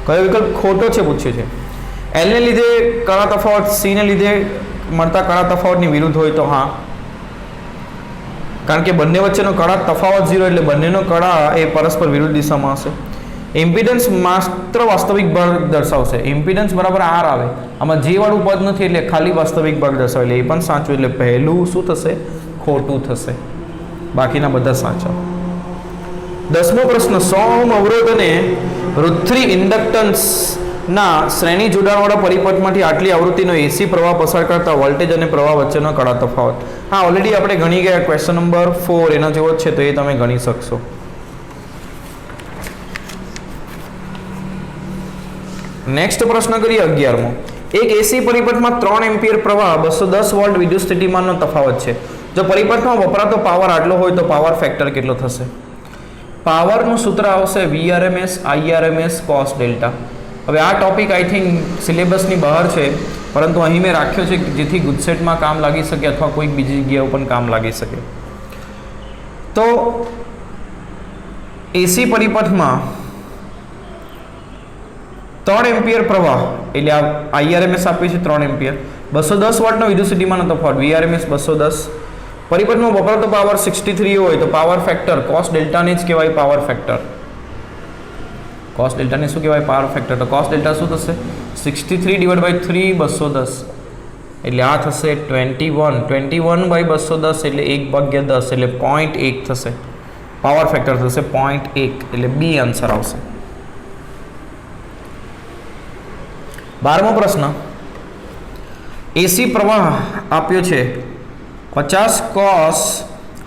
કયો વિકલ્પ ખોટો છે પૂછ્યું છે. એલ ને લીધે કળા તફાવત સી ને લીધે મળતા કળા તફાવતની વિરુદ્ધ હોય તો હા, કારણ કે બંને વચ્ચેનો કળા તફાવત 0 એટલે બંનેનો કળા એ પરસ્પર વિરુદ્ધ દિશામાં હશે. ઇમ્પિડન્સ માત્ર વાસ્તવિક ભાગ દર્શાવશે. ઇમ્પિડન્સ બરાબર આર આવે, આમાં જે વાળું પદ નથી એટલે ખાલી વાસ્તવિક ભાગ દર્શાવે, એટલે એ પણ સાચું. એટલે પહેલું શું થશે? ખોટું થશે. બાકીના બધા સાચા. 10મો પ્રશ્ન. 100 ઓહ્મ અવરોધ અને √3 ઇન્ડક્ટન્સના શ્રેણી જોડાણવાળા પરિપથમાંથી આટલી આવૃત્તિનો એસી પ્રવાહ પસાર કરતા વોલ્ટેજ અને પ્રવાહ વચ્ચેનો કળા તફાવત. હા, ઓલરેડી આપણે ગણી ગયા. ક્વેશ્ચન નંબર 4 એના જેવો જ છે, તો એ તમે ગણી શકશો. નેક્સ્ટ પ્રશ્ન કરીએ 11મો. એક એસી પરિપથમાં 3 એમ્પિયર પ્રવાહ 210 વોલ્ટ વિદ્યુત સ્થિતિમાનનો તફાવત છે. જો પરિપથમાં વપરાતો પાવર આટલો હોય તો પાવર ફેક્ટર કેટલો થશે? પાવરનું સૂત્ર આવશે VRMS IRMS cos ડેલ્ટા. હવે આ ટોપિક આઈ થિંક સિલેબસની બહાર છે, પરંતુ અહીં મેં રાખ્યો છે જેથી ગુજસેટમાં કામ લાગી શકે અથવા કોઈક બીજી જગ્યાએ પણ કામ લાગી શકે. તો એસી પરિપથમાં 3 એમ્પિયર પ્રવાહ એટલે આ IRMS આપ્યું છે 3 એમ્પિયર, 210 વોટનો વિદ્યુત સ્થિતિમાનનો તફાવત VRMS 210, પરિપથમાં વપરાતો પાવર 63 હોય તો પાવર ફેક્ટર cos ડેલ્ટાને જ કહેવાય પાવર ફેક્ટર. cos ડેલ્ટાને શું કહેવાય? Power factor. તો cos ડેલ્ટા શું થશે? 63 / 3 210 એટલે આ થશે 21. 21/210 એટલે 1/10 એટલે 0.1 થશે. પાવર ફેક્ટર થશે 0.1 એટલે બી આન્સર આવશે. 12મો પ્રશ્ન. એસી પ્રવાહ આપ્યો છે 50 cos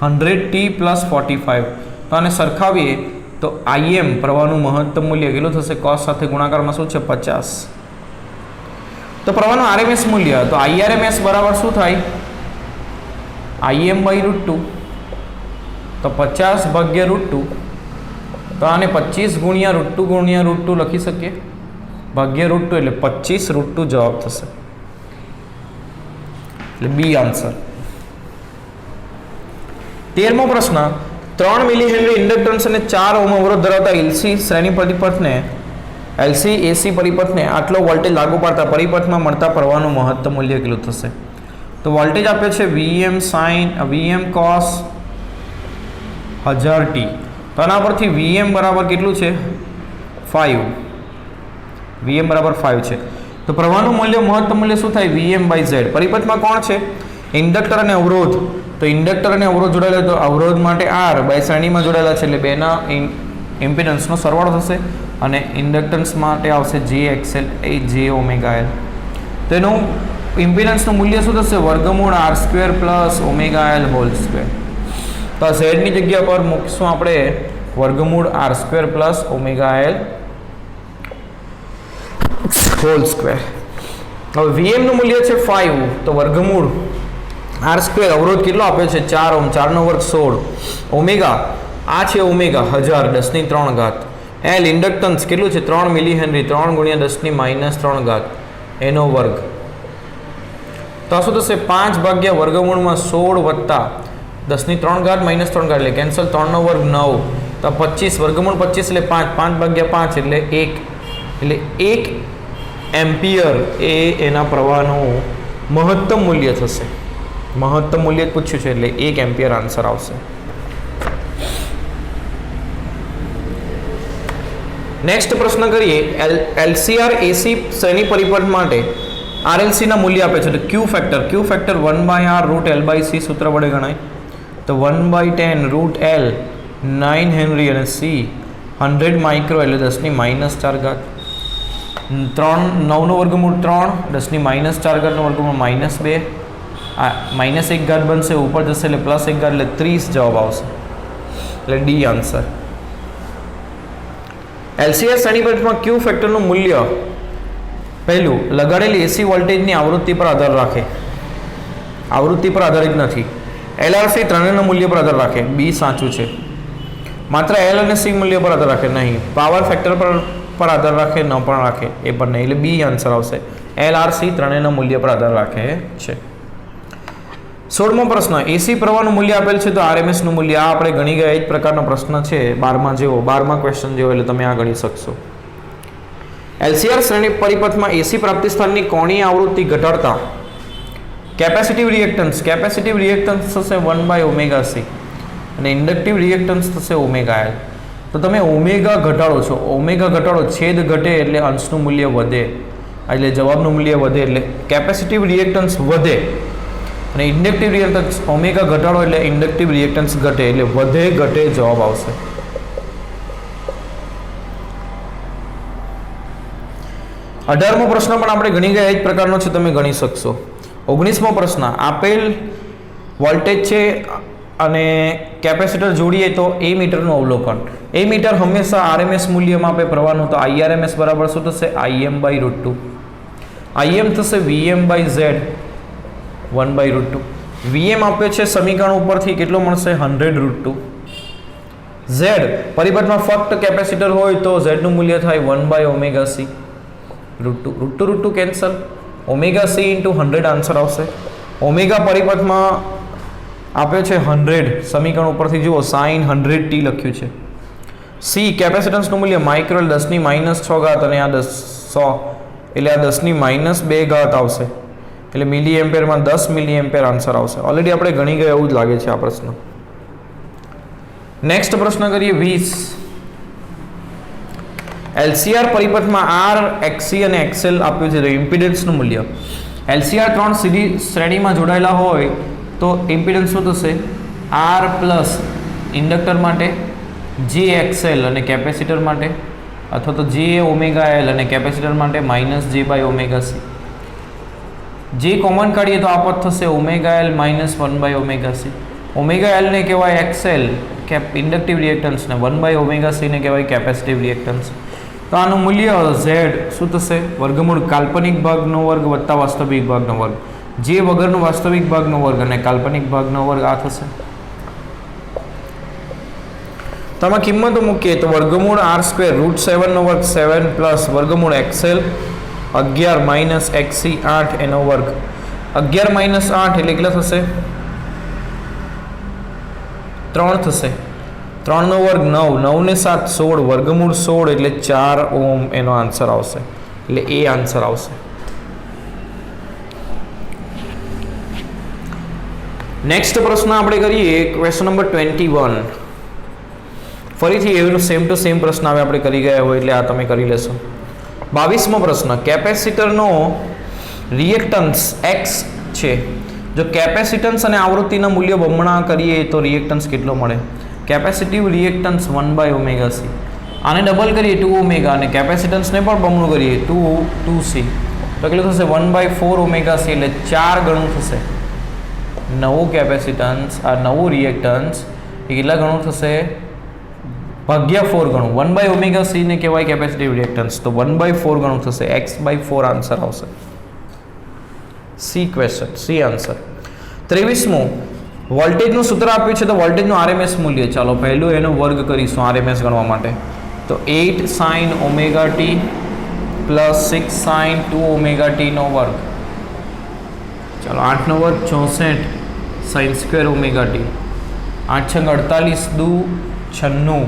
100t + 45. તો આને સરખાવીએ તો IM પ્રવાહનું મહત્તમ મૂલ્ય કેટલું થશે? cos સાથે ગુણાકારમાં શું છે? 50. તો પ્રવાહનું RMS મૂલ્ય તો IRMS બરાબર શું થાય? IM/√2. તો 50/√2. તો આને 25 × √2 લખી શકીએ. ભાગ્યા √2 એટલે 25 √2 જવાબ થશે. એટલે બી આન્સર. 13મો પ્રશ્ન. 3 મિલીહેનરી ઇન્ડક્ટન્સ અને 4 ઓહ્મ અવરોધ ધરાવતા એલસી શ્રેણી પરિપથને એસી પરિપથને આટલો વોલ્ટેજ લાગુ પાડતા પરિપથમાં મળતા પ્રવાહનું મહત્તમ મૂલ્ય કેટલું થશે? તો વોલ્ટેજ આપ્યો છે VM cos 1000t. તો આના પરથી VM બરાબર કેટલું છે? 5. VM બરાબર 5 છે. તો પ્રવાહનું મૂલ્ય મહત્તમ મૂલ્ય શું થાય? VM/Z. પરિપથમાં કોણ છે? ઇન્ડક્ટર અને અવરોધ. તો ઇન્ડક્ટર અને અવરોધ જોડાયેલા, તો અવરોધ માટે R બાય શ્રેણીમાં જોડાયેલા છે એટલે બેના ઇમ્પિડન્સનો સરવાળો થશે અને ઇન્ડક્ટન્સ માટે આવશે JXL એ JωL. તો એનું ઇમ્પિડન્સનું મૂલ્ય શું થશે? વર્ગમૂળ R² + ωL². તો આ Z ની જગ્યા પર મૂકશું આપણે વર્ગમૂળ R² + ωL². હવે VM નું મૂલ્ય છે 5, તો વર્ગમૂળ R² અવરોધ કેટલો આપ્યો છે? 4 ઓહ્મ, 4 નો વર્ગ 16. ઓમેગા આ છે ઓમેગા 1000 10³ ઘાત. L ઇન્ડક્ટન્સ કેટલું છે? 3 મિલીહેનરી, 3 × 10³ એનો વર્ગ. તો આ શું થશે? 5/16 + 10³ - 3 એટલે કેન્સલ. 3 નો વર્ગ 9. તો 25 વર્ગમૂળ 25 એટલે 5, 5/5 એટલે 1 એટલે 1 એમ્પિયર એ એના પ્રવાહનું મહત્તમ મૂલ્ય થશે. મહત્તમ મૂલ્ય જ પૂછ્યું છે એટલે 1 એમ્પિયર આન્સર આવશે. નેક્સ્ટ પ્રશ્ન કરીએ. LCR એસી શ્રેણી પરિપથ માટે RLC ના મૂલ્ય આપે છે. તો Q ફેક્ટર 1/R√L/C સૂત્ર વડે ગણાય. તો 1/10√L 9 હેનરી અને C 100 માઇક્રો એટલે 10⁻⁴ ઘાત. 9 નો વર્ગમૂળ 3, 10⁻⁴ નો વર્ગમૂળ -2, આ -1 ઘાત બનશે, ઉપર જશે એટલે +1 ઘાત એટલે 30 જવાબ આવશે. એટલે ડી આન્સર. LCR શ્રેણી પરિપથમાં Q ફેક્ટરનું મૂલ્ય પહેલું લગાડેલી એસી વોલ્ટેજની આવૃત્તિ પર આધાર રાખે. આવૃત્તિ પર આધારિત નથી. LRC ત્રણેયના મૂલ્ય પર આધાર રાખે, બી સાચું છે. માત્ર L અને C મૂલ્ય પર આધાર રાખે નહીં, પાવર ફેક્ટર પર આધાર રાખે ન પણ રાખે, એ પણ નહીં, એટલે બી આન્સર આવશે. LRC ત્રણેયના મૂલ્ય પર આધાર રાખે છે. 16મો પ્રશ્ન, એસી પ્રવાહનું મૂલ્ય આપેલ છે તો RMS નું મૂલ્ય. આ આપણે ગણી ગયા, એ જ પ્રકારનો પ્રશ્ન છે 12મા ક્વેશ્ચન જેવો, એટલે તમે આ ગણી શકશો. LCR શ્રેણી પરિપથમાં એસી પ્રાપ્તિ સ્થાનની કોણીય આવૃત્તિ ઘટાડતા કેપેસિટિવ રિએક્ટન્સ થશે 1/ωc અને ઇન્ડક્ટિવ રિએક્ટન્સ થશે ωL. તો તમે ઓમેગા ઘટાડો છો, ઓમેગા ઘટાડો, છેદ ઘટે એટલે અંશનું મૂલ્ય વધે, એટલે જવાબનું મૂલ્ય વધે, એટલે કેપેસિટિવ રિએક્ટન્સ વધે અને ઇન્ડક્ટિવ રિએક્ટન્સ ઓમેગા ઘટાડો એટલે ઇન્ડક્ટિવ રિએક્ટન્સ ઘટે, એટલે વધે ઘટે જવાબ આવશે. અઢારમો પ્રશ્ન પણ આપણે ગણી ગયા, એ જ પ્રકારનો છે, તમે ગણી શકશો. 19મો પ્રશ્ન, આપેલ વોલ્ટેજ છે અને કેપેસિટર જોડીએ તો એ મીટરનું અવલોકન. એ મીટર હંમેશા RMS મૂલ્ય માપે પ્રવાહનું, તો IRMS બરાબર શું થશે? Im/√2. Im થશે Vm/Z 1/√2. Vm આપ્યો છે સમીકરણ ઉપરથી, કેટલો મળશે? 100√2. Z પરિબળમાં ફક્ત કેપેસિટર હોય તો Z નું મૂલ્ય થાય 1/ωc. √2 કેન્સલ, ωc × 100 આન્સર આવશે. ઓમેગા પરિપથમાં આપ્યો છે 100, સમીકરણ ઉપરથી જુઓ sin 100t લખ્યું છે. C કેપેસિટન્સનું મૂલ્ય માઇક્રો 10⁻6 અને આ 100 એટલે આ 10⁻2 આવશે, એટલે મિલી એમ્પેરમાં 10 મિલી એમ્પેર આન્સર આવશે. ઓલરેડી આપણે ગણી ગયા એવું જ લાગે છે આ પ્રશ્ન. નેક્સ્ટ પ્રશ્ન કરીએ 20. LCR પરિપથમાં R, XC અને XL આપ્યું છે, તો ઇમ્પિડન્સનું મૂલ્ય. LCR 3 સીધી શ્રેણીમાં જોડાયેલા હોય તો ઇમ્પિડન્સ શું થશે? R પ્લસ ઇન્ડક્ટર માટે, JXL અને કેપેસિટર માટે, અથવા તો JωL અને કેપેસિટર માટે -J/ωc. જે કોમન કાઢીએ તો આ પદ થશે ωL -1/ωc. ωL ને કહેવાય XL ઇન્ડક્ટિવ રિએક્ટન્સ ને 1/ωc ને કહેવાય કેપેસિટિવ રિએક્ટન્સ. તો આનું મૂલ્ય Z શું થશે? વર્ગમૂળ કાલ્પનિક ભાગનો વર્ગ વત્તા વાસ્તવિક ભાગનો વર્ગ. જે વગરનો વાસ્તવિક ભાગનો વર્ગ અને કાલ્પનિક ભાગનો વર્ગ આ થશે. તમે કિંમતો મૂકીએ તો વર્ગમૂળ R² √7 નો વર્ગ 7 પ્લસ વર્ગમૂળ XL 11 - XC 8 એનો વર્ગ. 11 - 8 એટલે કેટલા થશે? 3 થશે. 3 નો વર્ગ 9, 9 ને 7 16, વર્ગમૂળ 16 એટલે 4 ઓહમ એનો આન્સર આવશે, એટલે એ આન્સર આવશે. નેક્સ્ટ પ્રશ્ન આપણે કરીએ ક્વેશ્ચન નંબર 21. ફરીથી એનો સેમ ટુ સેમ પ્રશ્ન હવે આપણે કરી ગયા હોય એટલે આ તમે કરી લેશો. 22મો પ્રશ્ન, કેપેસિટરનો રિએક્ટન્સ X છે. જો કેપેસિટન્સ અને આવૃત્તિના મૂલ્યો બમણા કરીએ તો રિએક્ટન્સ કેટલો મળે? Capacitive reactance 1/ωc. આને ડબલ કરીએ 2ω અને કેપેસિટન્સને પણ બમણું કરીએ 2C તો કેટલું થશે? 1/4ωc એટલે 4 ગણું થશે. નવું કેપેસિટન્સ આ નવું રિએક્ટન્સ એ કેટલા ગણું થશે? ભાગ્યા 4 ગણું. 1/ωc ને કહેવાય કેપેસિટિવ રિએક્ટન્સ, તો 1/4 ગણું થશે. X/4 આન્સર આવશે. C question, C answer. 23મું, વોલ્ટેજનું સૂત્ર આપ્યું છે તો વોલ્ટેજનું RMS મૂલ્ય. ચાલો પહેલું એનો વર્ગ કરીશું RMS ગણવા માટે. તો 8 sin ωt plus 6 sin 2ωt નો વર્ગ. ચાલો 8 નો વર્ગ 64 sin² ωt. 8 છંગ 48 દુ 96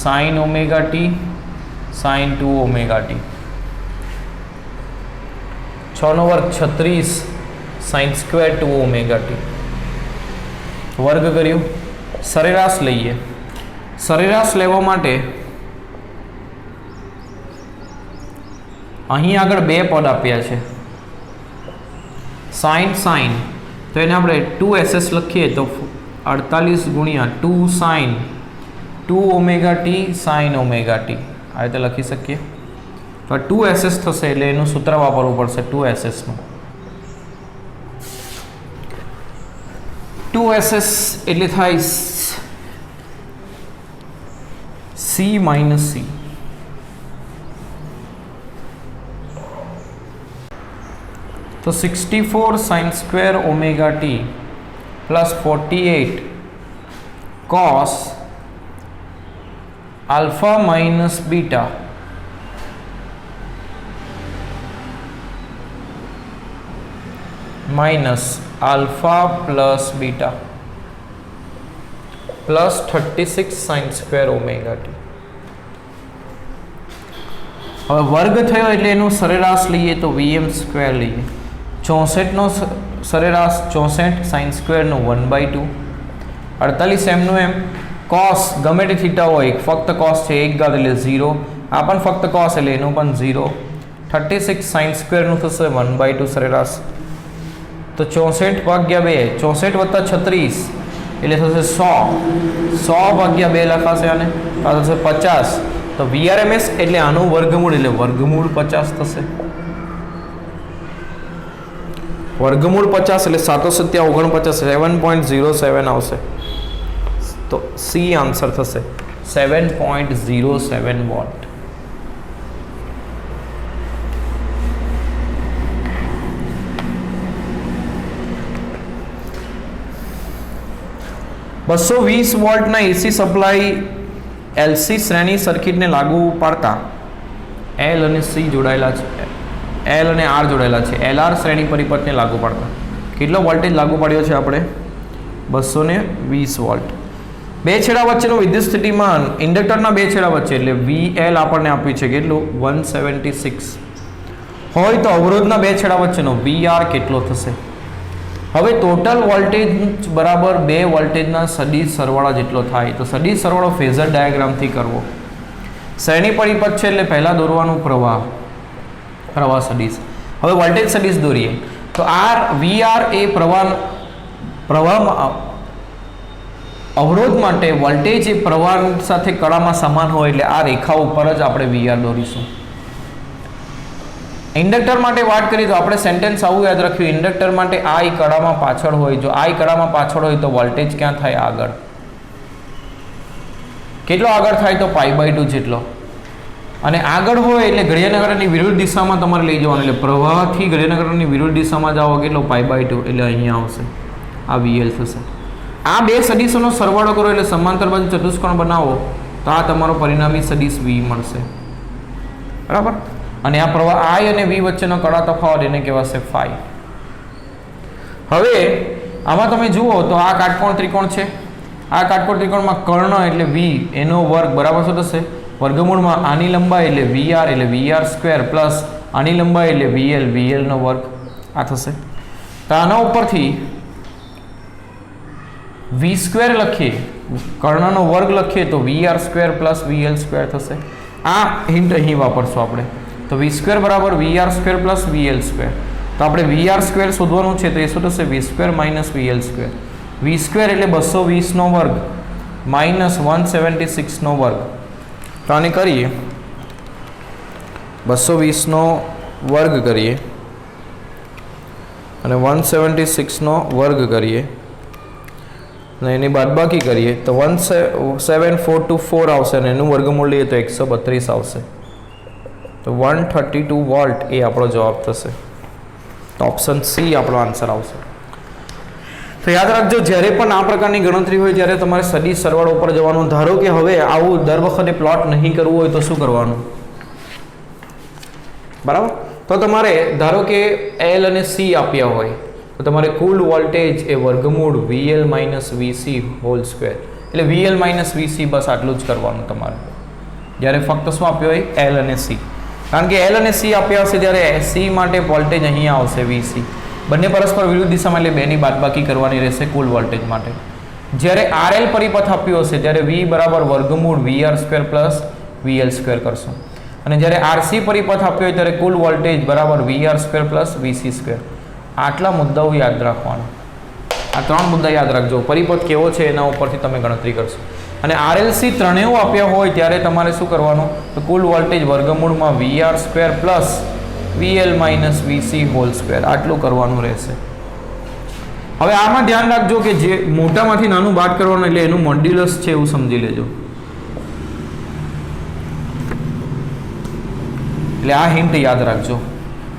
sin ωt sin 2ωt. 6 નો વર્ગ 36 sin² 2ωt. વર્ગ કર્યું. સરેરાશ લઈએ. સરેરાશ લેવા માટે અહીં આગળ બે પદ આપ્યા છે sin તો એને આપણે 2SS લખીએ તો 48 ગુણ્યા 2 sin 2ωt sin ωt આ રીતે લખી શકીએ. તો 2SS થશે એટલે એનું સૂત્ર વાપરવું પડશે 2SS નું. 2SS એટલે થાય C - C. તો 64 sin² ωt plus 48 cos alpha minus beta minus alpha plus beta plus 36 sin square omega T. હવે વર્ગ થયો એટલે એનું સરેરાશ લઈએ તો વીએમ સ્ક્વેર લઈએ. 64નો સરેરાશ 64 sin સ્ક્વેરનો 1/2, 48 એમનું એમ. કોસ ગમે તે થીટા હોય, ફક્ત કોસ છે 1 ઘાત એટલે 0, આ પણ ફક્ત કોસ એટલે એનું પણ 0. 36 sin સ્ક્વેરનું થશે 1/2 સરેરાશ. તો 64 ભાગ્યા 2, 64 વત્તા 36 એટલે થશે 100. 100 ભાગ્યા 2 લખાશે આને, આ થશે 50. તો VRMS એટલે આનું વર્ગમૂળ એટલે વર્ગમૂળ 50 થશે. વર્ગમૂળ 50 એટલે 749 7.07 આવશે. તો સી આન્સર થશે 7.07 વોટ. $220 વોલ્ટના એસી સપ્લાય એલસી શ્રેણી સર્કિટને લાગુ પાડતા એલ અને સી જોડાયેલા છે, એલ અને આર જોડાયેલા છે. એલઆર શ્રેણી પરિપથને લાગુ પાડતા કેટલો વોલ્ટેજ લાગુ પાડ્યો છે આપણે? 220 વોલ્ટ. બે છેડા વચ્ચેનું વિદ્યુત સ્થિતિમાન ઇન્ડક્ટરના બે છેડા વચ્ચે એટલે VL આપણને આપ્યું છે કેટલું? 176 હોય તો અવરોધના બે છેડા વચ્ચેનો VR કેટલો થશે? હવે ટોટલ વોલ્ટેજ બરાબર બે વોલ્ટેજના સદિશ સરવાળા જેટલો થાય. તો સદિશ સરવાળો ફેઝર ડાયાગ્રામથી કરવો. શ્રેણી પરિપથ છે એટલે પહેલાં દોરવાનું પ્રવાહ સદિશ. હવે વોલ્ટેજ સદિશ દોરીએ તો આર VR એ પ્રવાહમાં અવરોધ માટે વોલ્ટેજ એ પ્રવાહ સાથે કળામાં સમાન હોય એટલે આ રેખા ઉપર જ આપણે VR દોરીશું. ઇન્ડક્ટર માટે વાત કરીએ તો આપણે સેન્ટેન્સ આવું યાદ રાખ્યું, ઇન્ડક્ટર માટે I કળામાં પાછળ હોય. જો I કળામાં પાછળ હોય તો વોલ્ટેજ ક્યાં થાય? આગળ. કેટલો આગળ થાય? તો π/2 જેટલો. અને આગળ હોય એટલે ઘડિયાળની વિરુદ્ધ દિશામાં તમારે લઈ જવાનું. એટલે પ્રવાહથી ઘડિયાળની વિરુદ્ધ દિશામાં જાઓ કેટલો? π/2 એટલે અહીંયા આવશે. આ VL થશે. આ બે સદિશોનો સરવાળો કરો એટલે સમાંતર બાજુ ચતુષ્કોણ બનાવો તો આ તમારો પરિણામી સદિશ V મળશે. બરાબર. અને આ પ્રવાહ I અને V વચ્ચેનો કળા તફાવત એને કહેવાશે φ. હવે આમાં તમે જુઓ તો આ કાટકોણ ત્રિકોણ છે. આ કાટકોણ ત્રિકોણમાં કર્ણ એટલે V એનો વર્ગ બરાબર શું થશે? વર્ગમૂળમાં આની લંબાઈ એટલે VR એટલે VR² પ્લસ આની લંબાઈ એટલે VL નો વર્ગ આ થશે. તો આના ઉપરથી V² લખીએ, કર્ણનો વર્ગ લખીએ તો VR² પ્લસ VL² થશે. આ હિન્ટ અહીં વાપરશું આપણે. તો V² બરાબર VR² પ્લસ VL². તો આપણે VR² શોધવાનું છે તો એ શું થશે? V² minus VL². V² એટલે 220 નો વર્ગ માઇનસ 176 નો વર્ગ. તો આને કરીએ 220 નો વર્ગ કરીએ અને 176 નો વર્ગ કરીએ અને એની બાદબાકી કરીએ તો 17424 આવશે અને એનું વર્ગમૂળ લઈએ તો 132 આવશે. તો 132 વોલ્ટ એ આપણો જવાબ થશે. તો ઓપ્શન સી આપણો આન્સર આવશે. તો યાદ રાખજો, જ્યારે પણ આ પ્રકારની ગણતરી હોય ત્યારે તમારે સદિશ સરવાળો ઉપર જવાનું. ધારો કે હવે આવું દર વખતે પ્લોટ નહીં કરવું હોય તો શું કરવાનું? બરાબર. તો તમારે ધારો કે એલ અને સી આપ્યા હોય તો તમારે કુલ વોલ્ટેજ એ વર્ગમૂળ VL minus VC whole square એટલે VL માઇનસ VC બસ આટલું જ કરવાનું તમારે. જ્યારે ફક્ત શું આપ્યો હોય? એલ અને સી. કારણ કે એલ અને સી આપ્યા હશે ત્યારે સી માટે વોલ્ટેજ અહીંયા આવશે VC. બંને પરસ્પર વિરુદ્ધ દિશામાં એટલે બેની બાદબાકી કરવાની રહેશે કુલ વોલ્ટેજ માટે. જ્યારે RL પરિપથ આપ્યો હશે ત્યારે V બરાબર વર્ગમૂળ VR² પ્લસ VL² કરશું. અને જ્યારે RC પરિપથ આપ્યો હોય ત્યારે કુલ વોલ્ટેજ બરાબર VR² પ્લસ VC². આટલા મુદ્દાઓ યાદ રાખવાના. આ ત્રણ મુદ્દા યાદ રાખજો. પરિપથ કેવો છે એના ઉપરથી તમે ગણતરી કરશો. અને RLC ત્રણેય આપ્યા હોય ત્યારે તમારે શું કરવાનું? તો કુલ વોલ્ટેજ વર્ગમૂળમાં VR² plus VL minus VC whole square આટલું કરવાનું રહેશે. હવે આમાં ધ્યાન રાખજો કે જે મોટામાંથી નાનું બાદ કરવાનું એટલે એનું મોડ્યુલસ છે એવું સમજી લેજો. એટલે આ હિન્ટ યાદ રાખજો.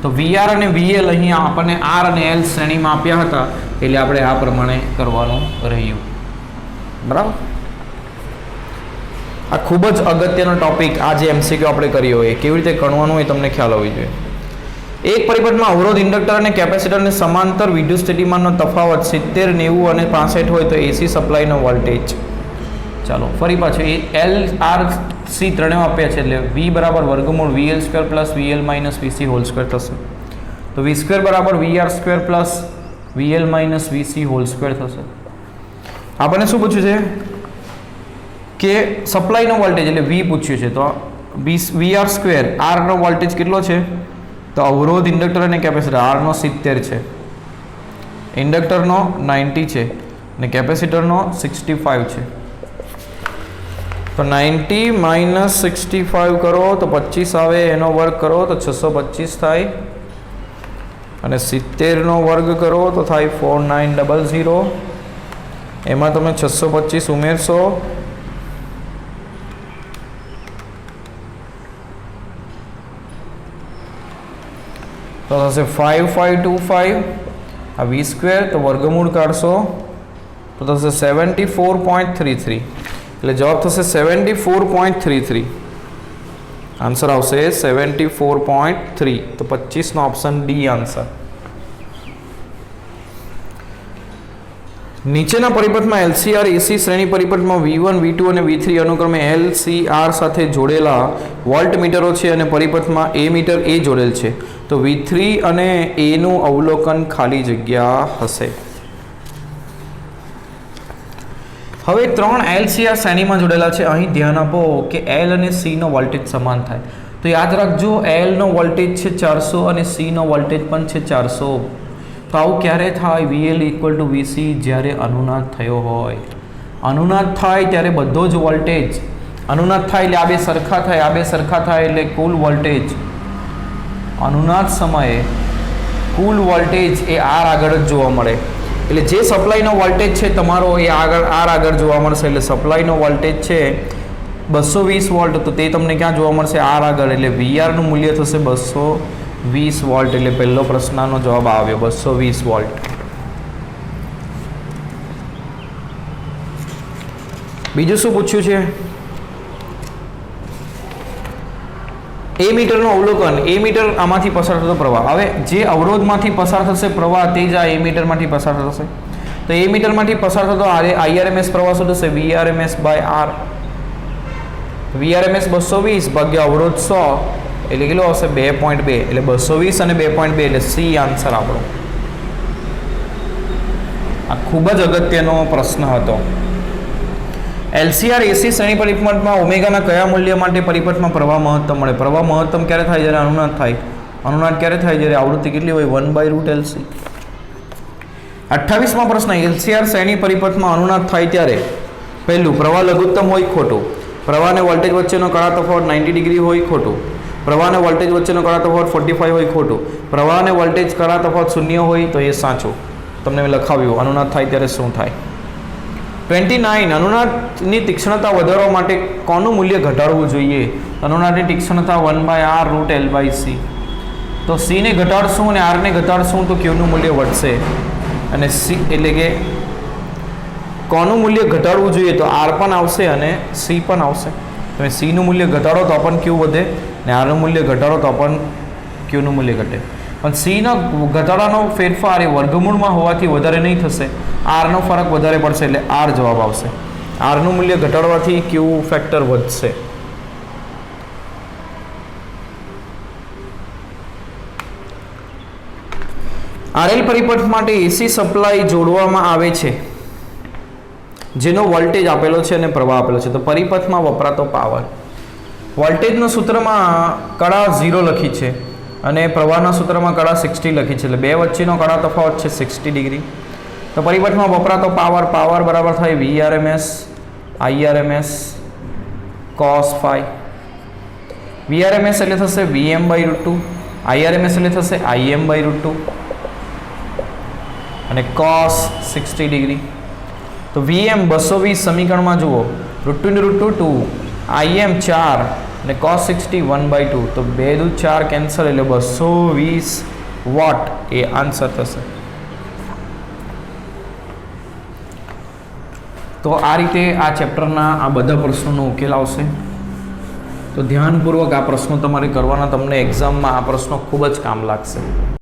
તો વીઆર અને વીએલ અહીંયા આપણને આર અને એલ શ્રેણીમાં આપ્યા હતા, એટલે આપણે આ પ્રમાણે કરવાનું રહ્યું. બરાબર. આ ખૂબ જ અગત્યનો ટોપિક, આ જે એમસીક્યુ આપણે કર્યો એ કેવી રીતે ગણવાનું એ તમને ખ્યાલ હોવી જોઈએ. એક પરિપથમાં અવરોધ, ઇન્ડક્ટર અને કેપેસિટરને સમાંતર વિદ્યુત સ્થિતિમાનનો તફાવત 70, 90 અને 65 હોય તો એસી સપ્લાયનો વોલ્ટેજ. ચાલો ફરી પાછું એ એલ આર સી ત્રણેય આપ્યા છે, એટલે વી બરાબર વર્ગમૂળ VL square plus VL minus VC whole square થશે. તો વી સ્ક્વેર બરાબર VR square plus VL minus VC whole square થશે. આપણને શું પૂછ્યું છે કે સપ્લાયનો વોલ્ટેજ એટલે વી પૂછ્યું છે, તો વીઆર સ્ક્વેર આરનો વોલ્ટેજ કેટલો છે, તો અવરોધ, ઇન્ડક્ટર અને કેપેસિટર આરનો 70 છે, ઇન્ડક્ટરનો 90 છે અને કેપેસિટરનો 65 છે. તો 90 માઇનસ 65 કરો તો 25 આવે, એનો વર્ગ કરો તો 625 થાય અને 70નો વર્ગ કરો તો થાય 4900. એમાં તમે 625 ઉમેરશો તો થશે 5525. આ વી સ્ક્વેર તો વર્ગમૂળ કાઢશો તો થશે 74.33, એટલે જવાબ થશે 74.33. આન્સર આવશે 74.3. તો 25નો ઓપ્શન ડી આન્સર. નીચેના પરિપથમાં એલસીઆર એસી શ્રેણી પરિપથમાં V1, V2 અને V3 અનુક્રમે LCR સાથે જોડેલા વોલ્ટમીટરો છે અને પરિપથમાં એ મીટર એ જોડેલ છે, તો V3 અને A નું અવલોકન ખાલી જગ્યા હશે. હવે 3 LCR શ્રેણીમાં જોડેલા છે. અહીં ધ્યાન આપો કે L અને C નો વોલ્ટેજ સમાન થાય. તો યાદ રાખજો, L નો વોલ્ટેજ છે 400 અને C નો વોલ્ટેજ પણ છે 400. તો આવું ક્યારે થાય? VL ઇક્વલ ટુ VC જ્યારે અનુનાદ થયો હોય. અનુનાદ થાય ત્યારે બધો જ વોલ્ટેજ અનુનાદ થાય એટલે આ બે સરખા થાય, આ બે સરખા થાય એટલે કુલ વોલ્ટેજ અનુનાદ સમયે કુલ વોલ્ટેજ એ આર આગળ જ જોવા મળે. એટલે જે સપ્લાયનો વોલ્ટેજ છે તમારો એ આગળ આર આગળ જોવા મળશે. એટલે સપ્લાયનો વોલ્ટેજ છે 220 વોલ્ટ, તો તે તમને ક્યાં જોવા મળશે? આર આગળ. એટલે વીઆરનું મૂલ્ય થશે 220 વોલ્ટ. એટલે પહેલો પ્રશ્નનો જવાબ આવ્યો 220 વોલ્ટ. બીજું શું પૂછ્યું છે? એ મીટરનું અવલોકન. એ મીટર આમાંથી પસાર થતો પ્રવાહ. હવે જે અવરોધમાંથી પસાર થશે પ્રવાહ તે જ આ એ મીટરમાંથી પસાર થશે. તો એ મીટરમાંથી પસાર થતો આઈઆરએમએસ પ્રવાહ શું થશે? VRMS by R. વીઆરએમએસ 220 ભાગ્યા અવરોધ 100 એટલે કેટલો આવશે? 2.2. એટલે 220 અને 2.2 એટલે સી આન્સર આપણો. આ ખૂબ જ અગત્યનો પ્રશ્ન હતો. એલસીઆર એસી શ્રેણી પરિપથમાં ઓમેગાના કયા મૂલ્ય માટે પરિપથમાં પ્રવાહ મહત્તમ મળે? પ્રવાહ મહત્તમ ક્યારે થાય? જ્યારે અનુનાદ થાય. અનુનાદ ક્યારે થાય? જ્યારે આવૃત્તિ કેટલી હોય? 1/√LC. 28મો પ્રશ્ન, એલસીઆર શ્રેણી પરિપથમાં અનુનાદ થાય ત્યારે પહેલું, પ્રવાહ લઘુત્તમ હોય, ખોટું. પ્રવાહ અને વોલ્ટેજ વચ્ચેનો કળા તફાવત 90 ડિગ્રી હોય, ખોટું. પ્રવાહ અને વોલ્ટેજ વચ્ચેનો કળા તફાવત 45 હોય, ખોટું. પ્રવાહ અને વોલ્ટેજ કળા તફાવત 0 હોય તો એ સાચું. તમને મેં લખાવ્યું અનુનાદ થાય ત્યારે શું થાય. 29, અનુનાદની તીક્ષ્ણતા વધારવા માટે કોનું મૂલ્ય ઘટાડવું જોઈએ? અનુનાદની તીક્ષ્ણતા 1/r√L/C. તો C ને ઘટાડશું અને R ને ઘટાડશું તો Q નું મૂલ્ય વધશે. અને C એટલે કે કોનું મૂલ્ય ઘટાડવું જોઈએ? તો R પણ આવશે અને C પણ આવશે. તમે C નું મૂલ્ય ઘટાડો તો પણ Q વધે અને R નું મૂલ્ય ઘટાડો તો પણ Q નું મૂલ્ય ઘટે. પણ C નો ઘટાડાનો ફેરફાર એ વર્ગમૂળમાં હોવાથી વધારે નહીં થશે. R નો ફરક વધારે પડશે એટલે R જવાબ આવશે. R નું મૂલ્ય ઘટાડવાથી Q ફેક્ટર વધશે. RL પરિપથ માટે એસી સપ્લાય જોડવામાં આવે છે જેનો વોલ્ટેજ આપેલો છે અને પ્રવાહ આપેલો છે. તો પરિપથમાં વપરાતો પાવર. વોલ્ટેજના સૂત્રમાં કળા 0 લખી છે અને પ્રવાહના સૂત્રમાં કળા 60 લખી છે. એટલે બે વચ્ચેનો કળા તફાવત છે 60 ડિગ્રી. તો પરિપથમાં વપરાતો પાવર બરાબર થાય VRMS IRMS cos phi. VRMS એટલે થશે VM/√2, IRMS એટલે થશે IM/√2 અને cos 60 ડિગ્રી. તો VM 220 સમીકરણમાં જુઓ, √2 √2 2, IM 4 અને cos 60 1/2, તો 2 દુ 4 કેન્સલ એટલે 220 વોટ એ આન્સર થશે. તો આ રીતે આ ચેપ્ટરના આ બધા પ્રશ્નોનો ઉકેલ આવશે. તો ધ્યાનપૂર્વક આ પ્રશ્નો તમારે કરવાના, તમને એક્ઝામમાં આ પ્રશ્નો ખૂબ જ કામ લાગશે.